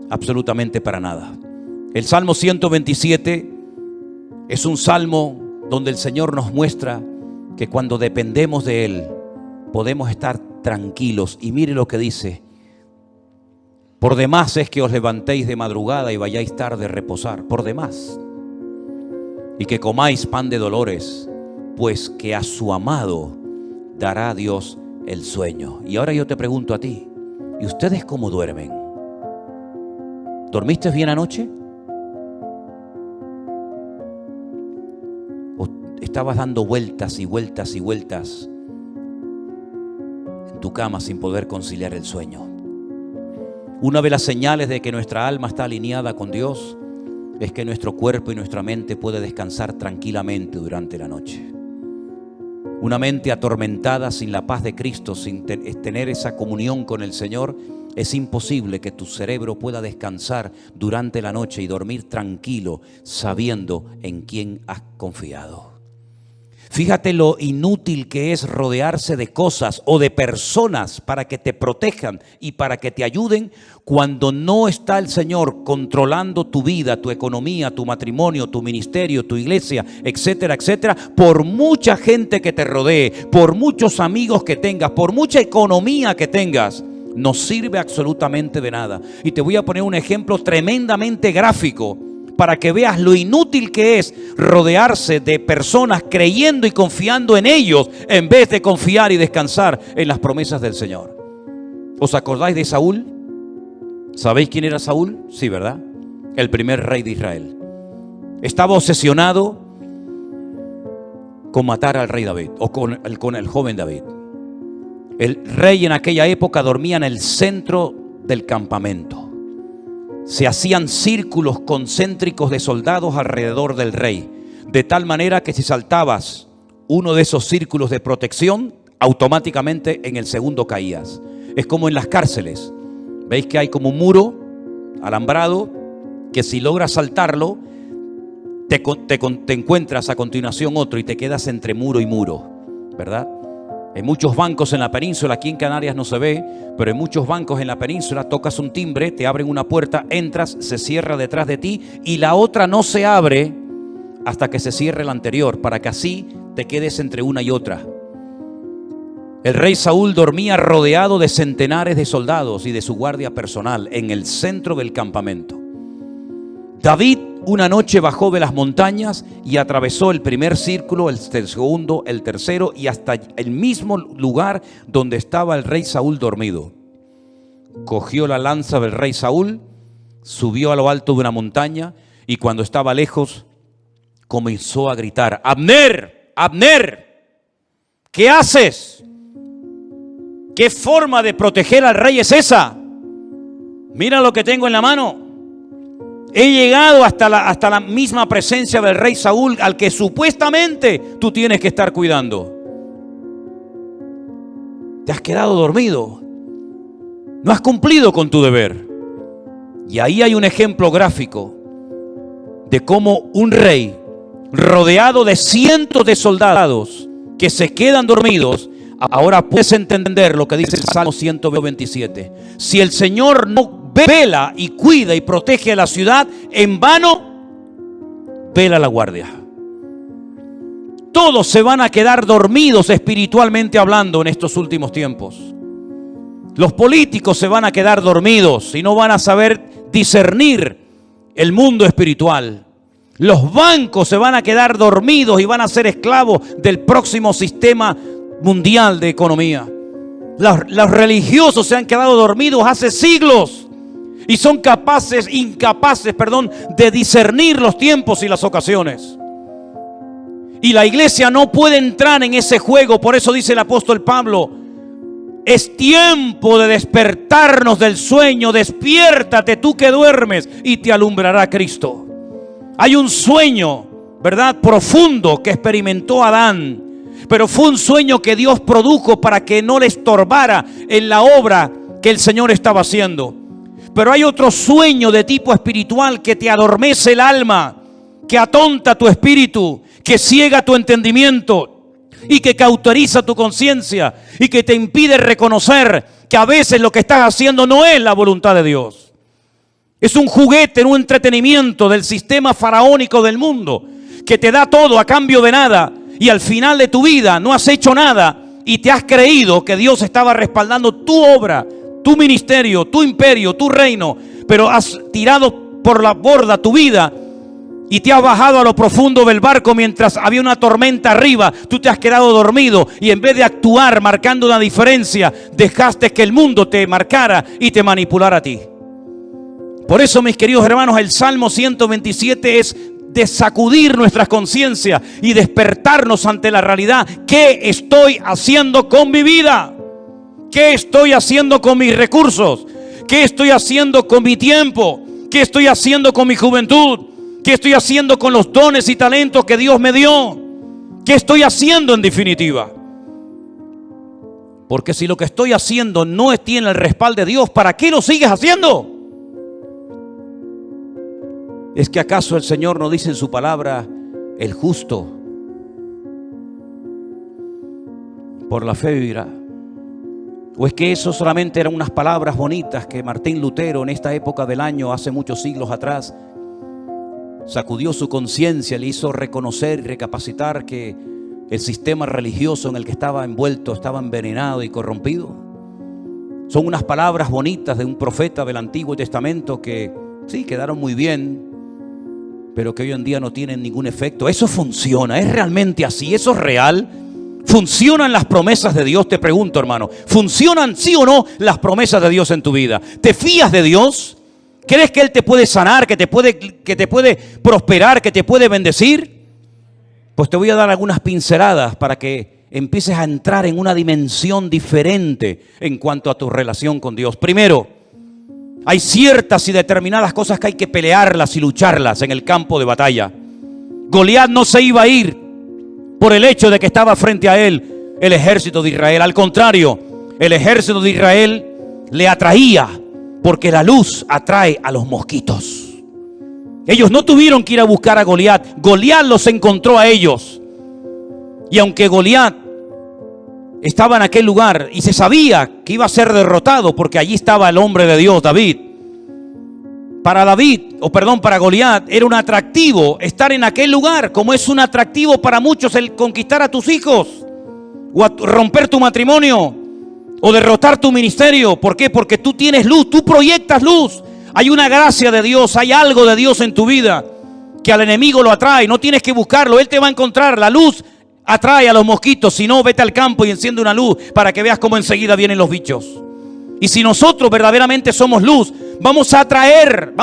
absolutamente para nada. El Salmo 127 es un salmo donde el Señor nos muestra que cuando dependemos de Él podemos estar tranquilos. Y mire lo que dice: por demás es que os levantéis de madrugada y vayáis tarde a reposar, por demás, y que comáis pan de dolores, pues que a su amado dará Dios el sueño. Y ahora yo te pregunto a ti, ¿y ustedes cómo duermen? ¿Dormiste bien anoche? ¿O estabas dando vueltas y vueltas y vueltas en tu cama sin poder conciliar el sueño? Una de las señales de que nuestra alma está alineada con Dios es que nuestro cuerpo y nuestra mente puede descansar tranquilamente durante la noche. Una mente atormentada sin la paz de Cristo, sin tener esa comunión con el Señor, es imposible que tu cerebro pueda descansar durante la noche y dormir tranquilo, sabiendo en quién has confiado. Fíjate lo inútil que es rodearse de cosas o de personas para que te protejan y para que te ayuden, cuando no está el Señor controlando tu vida, tu economía, tu matrimonio, tu ministerio, tu iglesia, etcétera, etcétera. Por mucha gente que te rodee, por muchos amigos que tengas, por mucha economía que tengas, no sirve absolutamente de nada. Y te voy a poner un ejemplo tremendamente gráfico para que veas lo inútil que es rodearse de personas creyendo y confiando en ellos en vez de confiar y descansar en las promesas del Señor. ¿Os acordáis de Saúl? ¿Sabéis quién era Saúl? Sí, ¿verdad? El primer rey de Israel. Estaba obsesionado con matar al rey David, o con el joven David. El rey en aquella época dormía en el centro del campamento. Se hacían círculos concéntricos de soldados alrededor del rey, de tal manera que si saltabas uno de esos círculos de protección, automáticamente en el segundo caías. Es como en las cárceles. ¿Veis que hay como un muro alambrado que si logras saltarlo, te encuentras a continuación otro y te quedas entre muro y muro, ¿verdad? En muchos bancos en la península, aquí en Canarias no se ve, pero en muchos bancos en la península tocas un timbre, te abren una puerta, entras, se cierra detrás de ti y la otra no se abre hasta que se cierre la anterior, para que así te quedes entre una y otra. El rey Saúl dormía rodeado de centenares de soldados y de su guardia personal en el centro del campamento. David una noche bajó de las montañas y atravesó el primer círculo, el segundo, el tercero y hasta el mismo lugar donde estaba el rey Saúl dormido. Cogió la lanza del rey Saúl, subió a lo alto de una montaña y cuando estaba lejos comenzó a gritar: Abner, Abner, ¿qué haces? ¿Qué forma de proteger al rey es esa? Mira lo que tengo en la mano. He llegado hasta la misma presencia del rey Saúl, al que supuestamente tú tienes que estar cuidando. Te has quedado dormido. No has cumplido con tu deber. Y ahí hay un ejemplo gráfico de cómo un rey rodeado de cientos de soldados que se quedan dormidos. Ahora puedes entender lo que dice el Salmo 127. Si el Señor no vela y cuida y protege a la ciudad, en vano vela la guardia. Todos se van a quedar dormidos espiritualmente hablando en estos últimos tiempos. Los políticos se van a quedar dormidos y no van a saber discernir el mundo espiritual. Los bancos se van a quedar dormidos y van a ser esclavos del próximo sistema mundial de economía. Los religiosos se han quedado dormidos hace siglos y son incapaces de discernir los tiempos y las ocasiones. Y la iglesia no puede entrar en ese juego. Por eso dice el apóstol Pablo: es tiempo de despertarnos del sueño. Despiértate tú que duermes y te alumbrará Cristo. Hay un sueño, ¿verdad?, profundo que experimentó Adán, pero fue un sueño que Dios produjo para que no le estorbara en la obra que el Señor estaba haciendo. Pero hay otro sueño de tipo espiritual que te adormece el alma, que atonta tu espíritu, que ciega tu entendimiento y que cauteriza tu conciencia y que te impide reconocer que a veces lo que estás haciendo no es la voluntad de Dios. Es un juguete, un entretenimiento del sistema faraónico del mundo que te da todo a cambio de nada, y al final de tu vida no has hecho nada y te has creído que Dios estaba respaldando tu obra, tu ministerio, tu imperio, tu reino, pero has tirado por la borda tu vida y te has bajado a lo profundo del barco mientras había una tormenta arriba. Tú te has quedado dormido y en vez de actuar marcando una diferencia, dejaste que el mundo te marcara y te manipulara a ti. Por eso, mis queridos hermanos, el Salmo 127 es de sacudir nuestras conciencias y despertarnos ante la realidad. ¿Qué estoy haciendo con mi vida? ¿Qué estoy haciendo con mis recursos? ¿Qué estoy haciendo con mi tiempo? ¿Qué estoy haciendo con mi juventud? ¿Qué estoy haciendo con los dones y talentos que Dios me dio? ¿Qué estoy haciendo en definitiva? Porque si lo que estoy haciendo no tiene el respaldo de Dios, ¿para qué lo sigues haciendo? ¿Es que acaso el Señor no dice en su palabra: el justo por la fe vivirá? ¿O es que eso solamente eran unas palabras bonitas que Martín Lutero en esta época del año, hace muchos siglos atrás, sacudió su conciencia, le hizo reconocer y recapacitar que el sistema religioso en el que estaba envuelto estaba envenenado y corrompido? Son unas palabras bonitas de un profeta del Antiguo Testamento que sí, quedaron muy bien, pero que hoy en día no tienen ningún efecto. Eso funciona, es realmente así, eso es real. ¿Funcionan las promesas de Dios? Te pregunto, hermano. ¿Funcionan sí o no las promesas de Dios en tu vida? ¿Te fías de Dios? ¿Crees que Él te puede sanar, que te puede prosperar, que te puede bendecir? Pues te voy a dar algunas pinceladas para que empieces a entrar en una dimensión diferente en cuanto a tu relación con Dios. Primero, hay ciertas y determinadas cosas que hay que pelearlas y lucharlas en el campo de batalla. Goliat no se iba a ir por el hecho de que estaba frente a él el ejército de Israel. Al contrario, el ejército de Israel le atraía, porque la luz atrae a los mosquitos. Ellos no tuvieron que ir a buscar a Goliat. Goliat los encontró a ellos. Y aunque Goliat estaba en aquel lugar y se sabía que iba a ser derrotado, porque allí estaba el hombre de Dios, David. Para Goliat era un atractivo estar en aquel lugar, como es un atractivo para muchos el conquistar a tus hijos, o romper tu matrimonio, o derrotar tu ministerio. ¿Por qué? Porque tú tienes luz, tú proyectas luz. Hay una gracia de Dios, hay algo de Dios en tu vida que al enemigo lo atrae. No tienes que buscarlo, él te va a encontrar. La luz atrae a los mosquitos. Si no, vete al campo y enciende una luz para que veas cómo enseguida vienen los bichos. Y si nosotros verdaderamente somos luz, vamos a atraer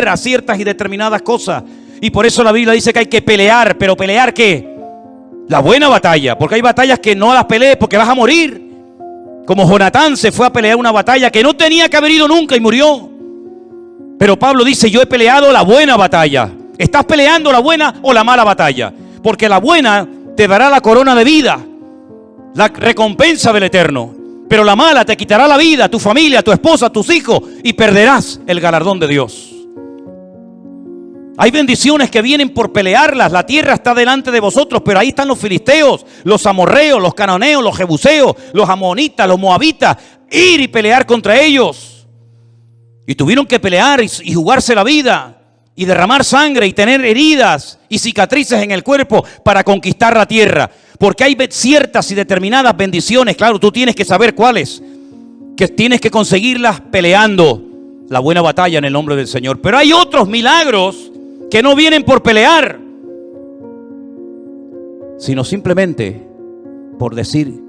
a ciertas y determinadas cosas. Y por eso la Biblia dice que hay que pelear. ¿Pero pelear qué? La buena batalla. Porque hay batallas que no las pelees porque vas a morir. Como Jonatán se fue a pelear una batalla que no tenía que haber ido nunca y murió. Pero Pablo dice, yo he peleado la buena batalla. ¿Estás peleando la buena o la mala batalla? Porque la buena te dará la corona de vida, la recompensa del eterno. Pero la mala te quitará la vida, tu familia, tu esposa, tus hijos, y perderás el galardón de Dios. Hay bendiciones que vienen por pelearlas. La tierra está delante de vosotros, pero ahí están los filisteos, los amorreos, los cananeos, los jebuseos, los amonitas, los moabitas. Ir y pelear contra ellos. Y tuvieron que pelear y jugarse la vida y derramar sangre y tener heridas y cicatrices en el cuerpo para conquistar la tierra. Porque hay ciertas y determinadas bendiciones, claro, tú tienes que saber cuáles, que tienes que conseguirlas peleando la buena batalla en el nombre del Señor. Pero hay otros milagros que no vienen por pelear, sino simplemente por decir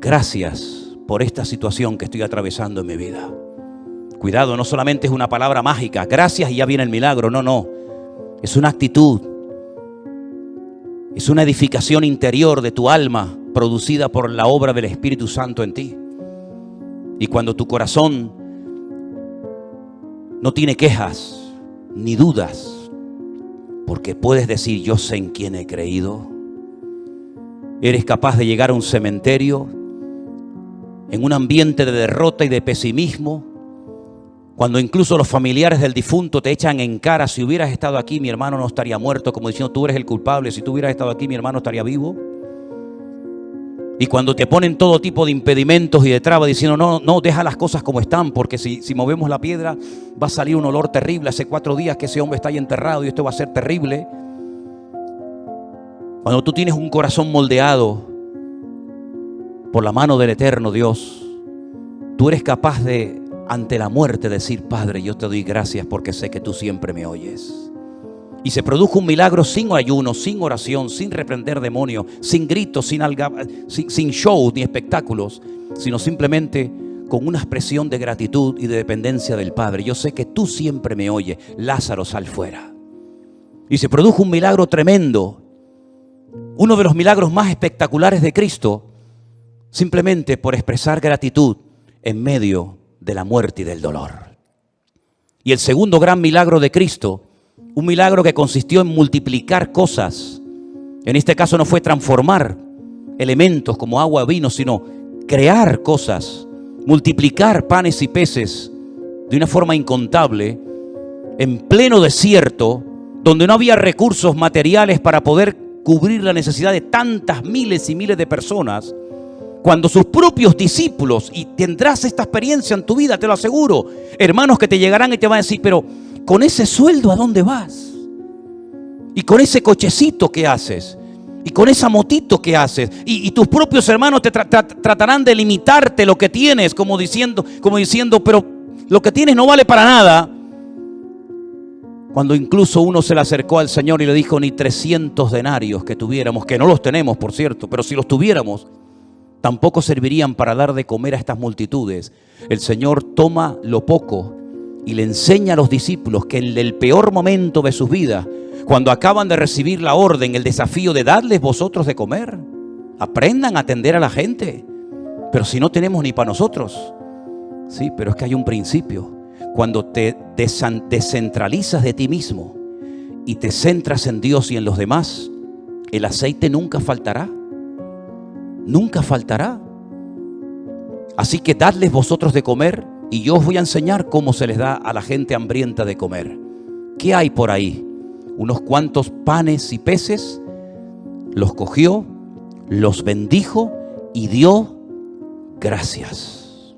gracias por esta situación que estoy atravesando en mi vida. Cuidado, no solamente es una palabra mágica, gracias y ya viene el milagro. No, no. Es una actitud. Es una edificación interior de tu alma producida por la obra del Espíritu Santo en ti. Y cuando tu corazón no tiene quejas ni dudas, porque puedes decir, yo sé en quién he creído. Eres capaz de llegar a un cementerio en un ambiente de derrota y de pesimismo, cuando incluso los familiares del difunto te echan en cara, si hubieras estado aquí mi hermano no estaría muerto, como diciendo tú eres el culpable, si tú hubieras estado aquí mi hermano estaría vivo. Y cuando te ponen todo tipo de impedimentos y de trabas diciendo no, deja las cosas como están, porque si movemos la piedra va a salir un olor terrible. Hace 4 días que ese hombre está ahí enterrado y esto va a ser terrible. Cuando tú tienes un corazón moldeado por la mano del eterno Dios, tú eres capaz de, ante la muerte, decir, Padre, yo te doy gracias porque sé que tú siempre me oyes. Y se produjo un milagro sin ayuno, sin oración, sin reprender demonios, sin gritos, sin shows ni espectáculos, sino simplemente con una expresión de gratitud y de dependencia del Padre. Yo sé que tú siempre me oyes. Lázaro, sal fuera. Y se produjo un milagro tremendo, uno de los milagros más espectaculares de Cristo, simplemente por expresar gratitud en medio de la muerte y del dolor. Y el segundo gran milagro de Cristo, un milagro que consistió en multiplicar cosas. En este caso no fue transformar elementos como agua o vino, sino crear cosas, multiplicar panes y peces de una forma incontable, en pleno desierto, donde no había recursos materiales para poder cubrir la necesidad de tantas miles y miles de personas. Cuando sus propios discípulos, y tendrás esta experiencia en tu vida, te lo aseguro, hermanos que te llegarán y te van a decir, pero con ese sueldo, ¿a dónde vas? Y con ese cochecito, ¿qué haces? Y con esa motito, ¿qué haces? Y tus propios hermanos te tratarán de limitarte lo que tienes, como diciendo, pero lo que tienes no vale para nada. Cuando incluso uno se le acercó al Señor y le dijo, ni 300 denarios que tuviéramos, que no los tenemos, por cierto, pero si los tuviéramos, tampoco servirían para dar de comer a estas multitudes. El Señor toma lo poco y le enseña a los discípulos que en el peor momento de sus vidas, cuando acaban de recibir la orden, el desafío de darles vosotros de comer, aprendan a atender a la gente. Pero si no tenemos ni para nosotros. Sí, pero es que hay un principio. Cuando te descentralizas de ti mismo y te centras en Dios y en los demás, el aceite nunca faltará. Nunca faltará. Así que dadles vosotros de comer y yo os voy a enseñar cómo se les da a la gente hambrienta de comer. ¿Qué hay por ahí? Unos cuantos panes y peces. Los cogió, los bendijo y dio gracias.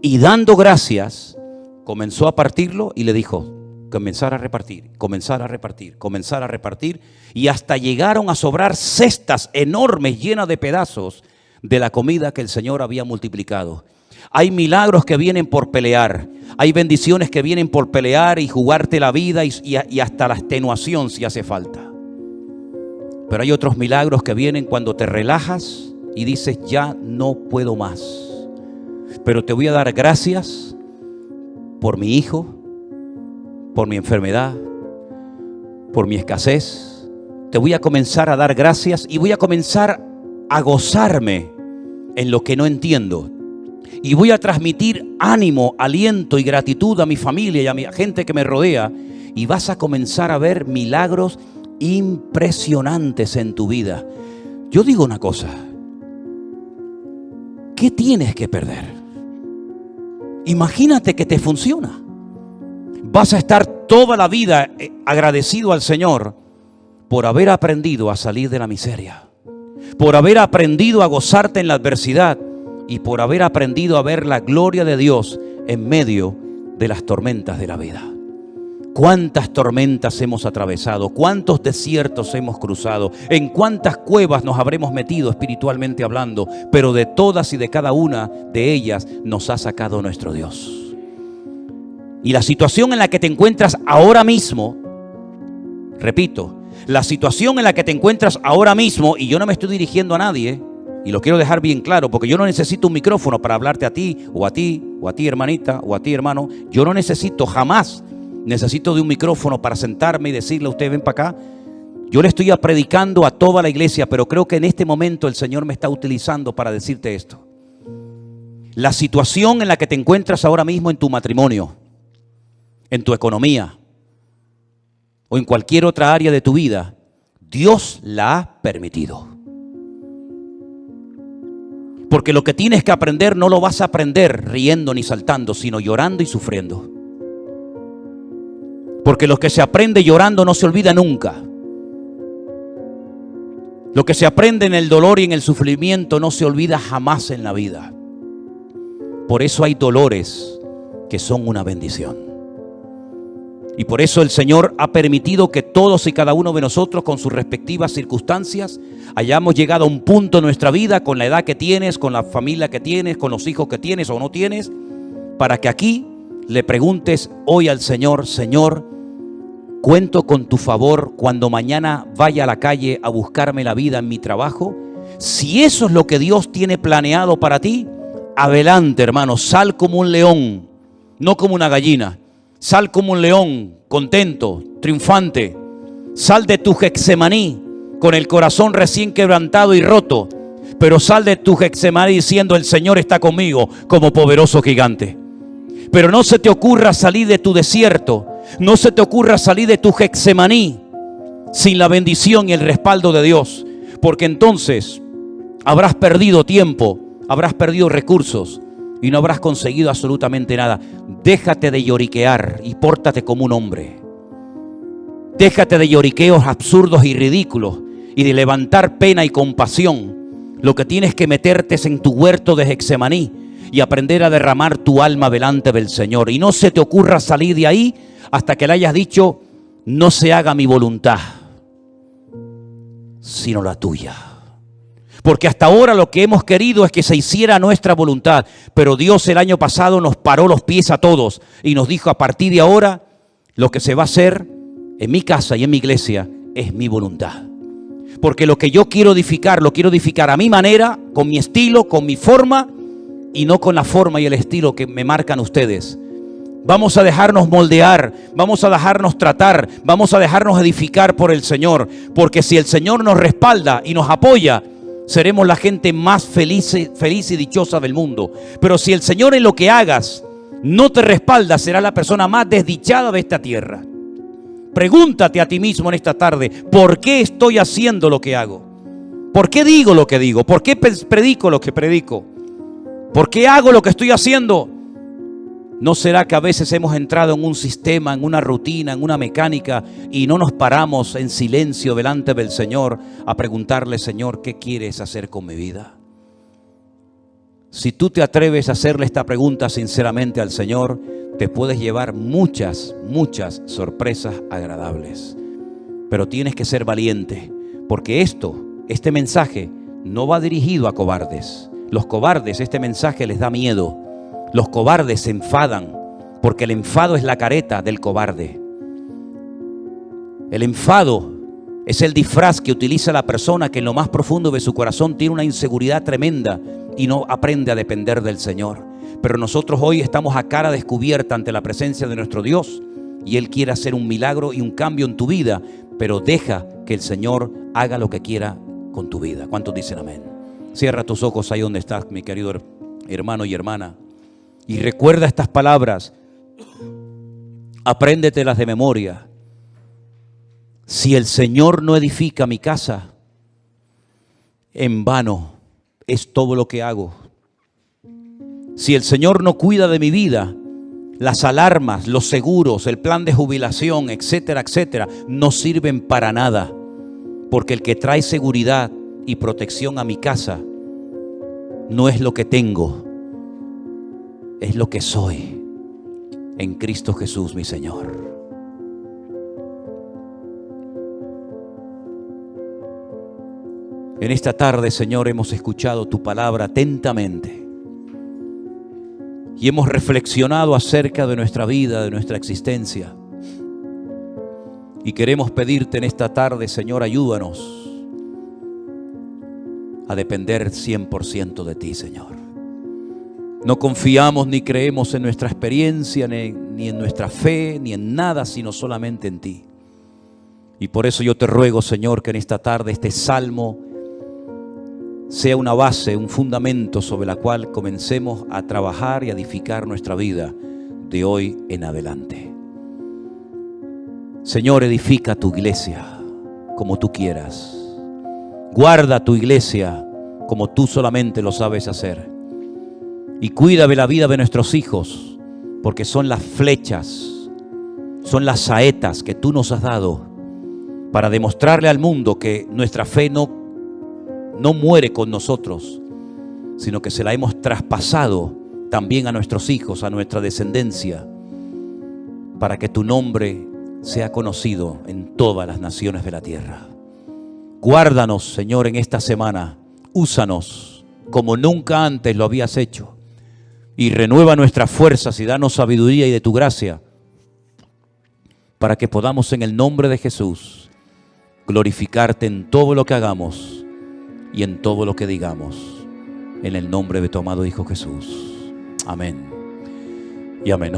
Y dando gracias, comenzó a partirlo y le dijo, comenzar a repartir, comenzar a repartir, comenzar a repartir. Y hasta llegaron a sobrar cestas enormes llenas de pedazos de la comida que el Señor había multiplicado. Hay milagros que vienen por pelear. Hay bendiciones que vienen por pelear y jugarte la vida y hasta la extenuación si hace falta. Pero hay otros milagros que vienen cuando te relajas y dices, ya no puedo más. Pero te voy a dar gracias por mi hijo, por mi enfermedad, por mi escasez. Te voy a comenzar a dar gracias y voy a comenzar a gozarme en lo que no entiendo. Y voy a transmitir ánimo, aliento y gratitud a mi familia y a mi gente que me rodea. Y vas a comenzar a ver milagros impresionantes en tu vida. Yo digo una cosa. ¿Qué tienes que perder? Imagínate que te funciona. Vas a estar toda la vida agradecido al Señor por haber aprendido a salir de la miseria, por haber aprendido a gozarte en la adversidad y por haber aprendido a ver la gloria de Dios en medio de las tormentas de la vida. ¿Cuántas tormentas hemos atravesado? ¿Cuántos desiertos hemos cruzado? ¿En cuántas cuevas nos habremos metido espiritualmente hablando? Pero de todas y de cada una de ellas nos ha sacado nuestro Dios. Y la situación en la que te encuentras ahora mismo, repito, la situación en la que te encuentras ahora mismo, y yo no me estoy dirigiendo a nadie, y lo quiero dejar bien claro, porque yo no necesito un micrófono para hablarte a ti, o a ti, o a ti hermanita, o a ti hermano. Yo no necesito, jamás necesito de un micrófono para sentarme y decirle a usted, ven para acá. Yo le estoy predicando a toda la iglesia, pero creo que en este momento el Señor me está utilizando para decirte esto. La situación en la que te encuentras ahora mismo en tu matrimonio, en tu economía o en cualquier otra área de tu vida, Dios la ha permitido. Porque lo que tienes que aprender no lo vas a aprender riendo ni saltando, sino llorando y sufriendo. Porque lo que se aprende llorando no se olvida nunca. Lo que se aprende en el dolor y en el sufrimiento no se olvida jamás en la vida. Por eso hay dolores que son una bendición. Y por eso el Señor ha permitido que todos y cada uno de nosotros, con sus respectivas circunstancias, hayamos llegado a un punto en nuestra vida, con la edad que tienes, con la familia que tienes, con los hijos que tienes o no tienes, para que aquí le preguntes hoy al Señor: Señor, cuento con tu favor cuando mañana vaya a la calle a buscarme la vida en mi trabajo. Si eso es lo que Dios tiene planeado para ti, adelante, hermano, sal como un león, no como una gallina. Sal como un león, contento, triunfante. Sal de tu Getsemaní con el corazón recién quebrantado y roto, pero sal de tu Getsemaní diciendo: el Señor está conmigo como poderoso gigante. Pero no se te ocurra salir de tu desierto, no se te ocurra salir de tu Getsemaní sin la bendición y el respaldo de Dios, porque entonces habrás perdido tiempo, habrás perdido recursos y no habrás conseguido absolutamente nada. Déjate de lloriquear y pórtate como un hombre. Déjate de lloriqueos absurdos y ridículos y de levantar pena y compasión. Lo que tienes que meterte es en tu huerto de Getsemaní y aprender a derramar tu alma delante del Señor. Y no se te ocurra salir de ahí hasta que le hayas dicho: no se haga mi voluntad, sino la tuya. Porque hasta ahora lo que hemos querido es que se hiciera nuestra voluntad. Pero Dios el año pasado nos paró los pies a todos y nos dijo: a partir de ahora, lo que se va a hacer en mi casa y en mi iglesia es mi voluntad. Porque lo que yo quiero edificar, lo quiero edificar a mi manera, con mi estilo, con mi forma, y no con la forma y el estilo que me marcan ustedes. Vamos a dejarnos moldear, vamos a dejarnos tratar, vamos a dejarnos edificar por el Señor. Porque si el Señor nos respalda y nos apoya, seremos la gente más feliz y dichosa del mundo. Pero si el Señor en lo que hagas no te respalda, serás la persona más desdichada de esta tierra. Pregúntate a ti mismo en esta tarde: ¿por qué estoy haciendo lo que hago? ¿Por qué digo lo que digo? ¿Por qué predico lo que predico? ¿Por qué hago lo que estoy haciendo? ¿No será que a veces hemos entrado en un sistema, en una rutina, en una mecánica y no nos paramos en silencio delante del Señor a preguntarle: Señor, ¿qué quieres hacer con mi vida? Si tú te atreves a hacerle esta pregunta sinceramente al Señor, te puedes llevar muchas sorpresas agradables. Pero tienes que ser valiente, porque este mensaje no va dirigido a cobardes. Los cobardes, este mensaje les da miedo. Los cobardes se enfadan, porque el enfado es la careta del cobarde. El enfado es el disfraz que utiliza la persona que en lo más profundo de su corazón tiene una inseguridad tremenda y no aprende a depender del Señor. Pero nosotros hoy estamos a cara descubierta ante la presencia de nuestro Dios, y Él quiere hacer un milagro y un cambio en tu vida pero deja que el Señor haga lo que quiera con tu vida. ¿Cuántos dicen amén? Cierra tus ojos ahí donde estás, mi querido hermano y hermana, y recuerda estas palabras. Apréndetelas de memoria. Si el Señor no edifica mi casa, en vano es todo lo que hago. Si el Señor no cuida de mi vida, las alarmas, los seguros, el plan de jubilación, etcétera, etcétera, no sirven para nada. Porque el que trae seguridad y protección a mi casa no es lo que tengo, es lo que soy en Cristo Jesús, mi Señor. En esta tarde, Señor, hemos escuchado tu palabra atentamente y hemos reflexionado acerca de nuestra vida, de nuestra existencia. Y queremos pedirte en esta tarde, Señor, ayúdanos a depender 100% de ti, Señor. No confiamos ni creemos en nuestra experiencia, ni en nuestra fe, ni en nada, sino solamente en ti. Y por eso yo te ruego, Señor, que en esta tarde este salmo sea una base, un fundamento sobre la cual comencemos a trabajar y a edificar nuestra vida de hoy en adelante. Señor, edifica tu iglesia como tú quieras. Guarda tu iglesia como tú solamente lo sabes hacer. Y cuida de la vida de nuestros hijos, porque son las flechas, son las saetas que tú nos has dado para demostrarle al mundo que nuestra fe no muere con nosotros, sino que se la hemos traspasado también a nuestros hijos, a nuestra descendencia, para que tu nombre sea conocido en todas las naciones de la tierra. Guárdanos, Señor, en esta semana. Úsanos como nunca antes lo habías hecho. Y renueva nuestras fuerzas y danos sabiduría y de tu gracia, para que podamos en el nombre de Jesús glorificarte en todo lo que hagamos y en todo lo que digamos. En el nombre de tu amado Hijo Jesús. Amén y amén.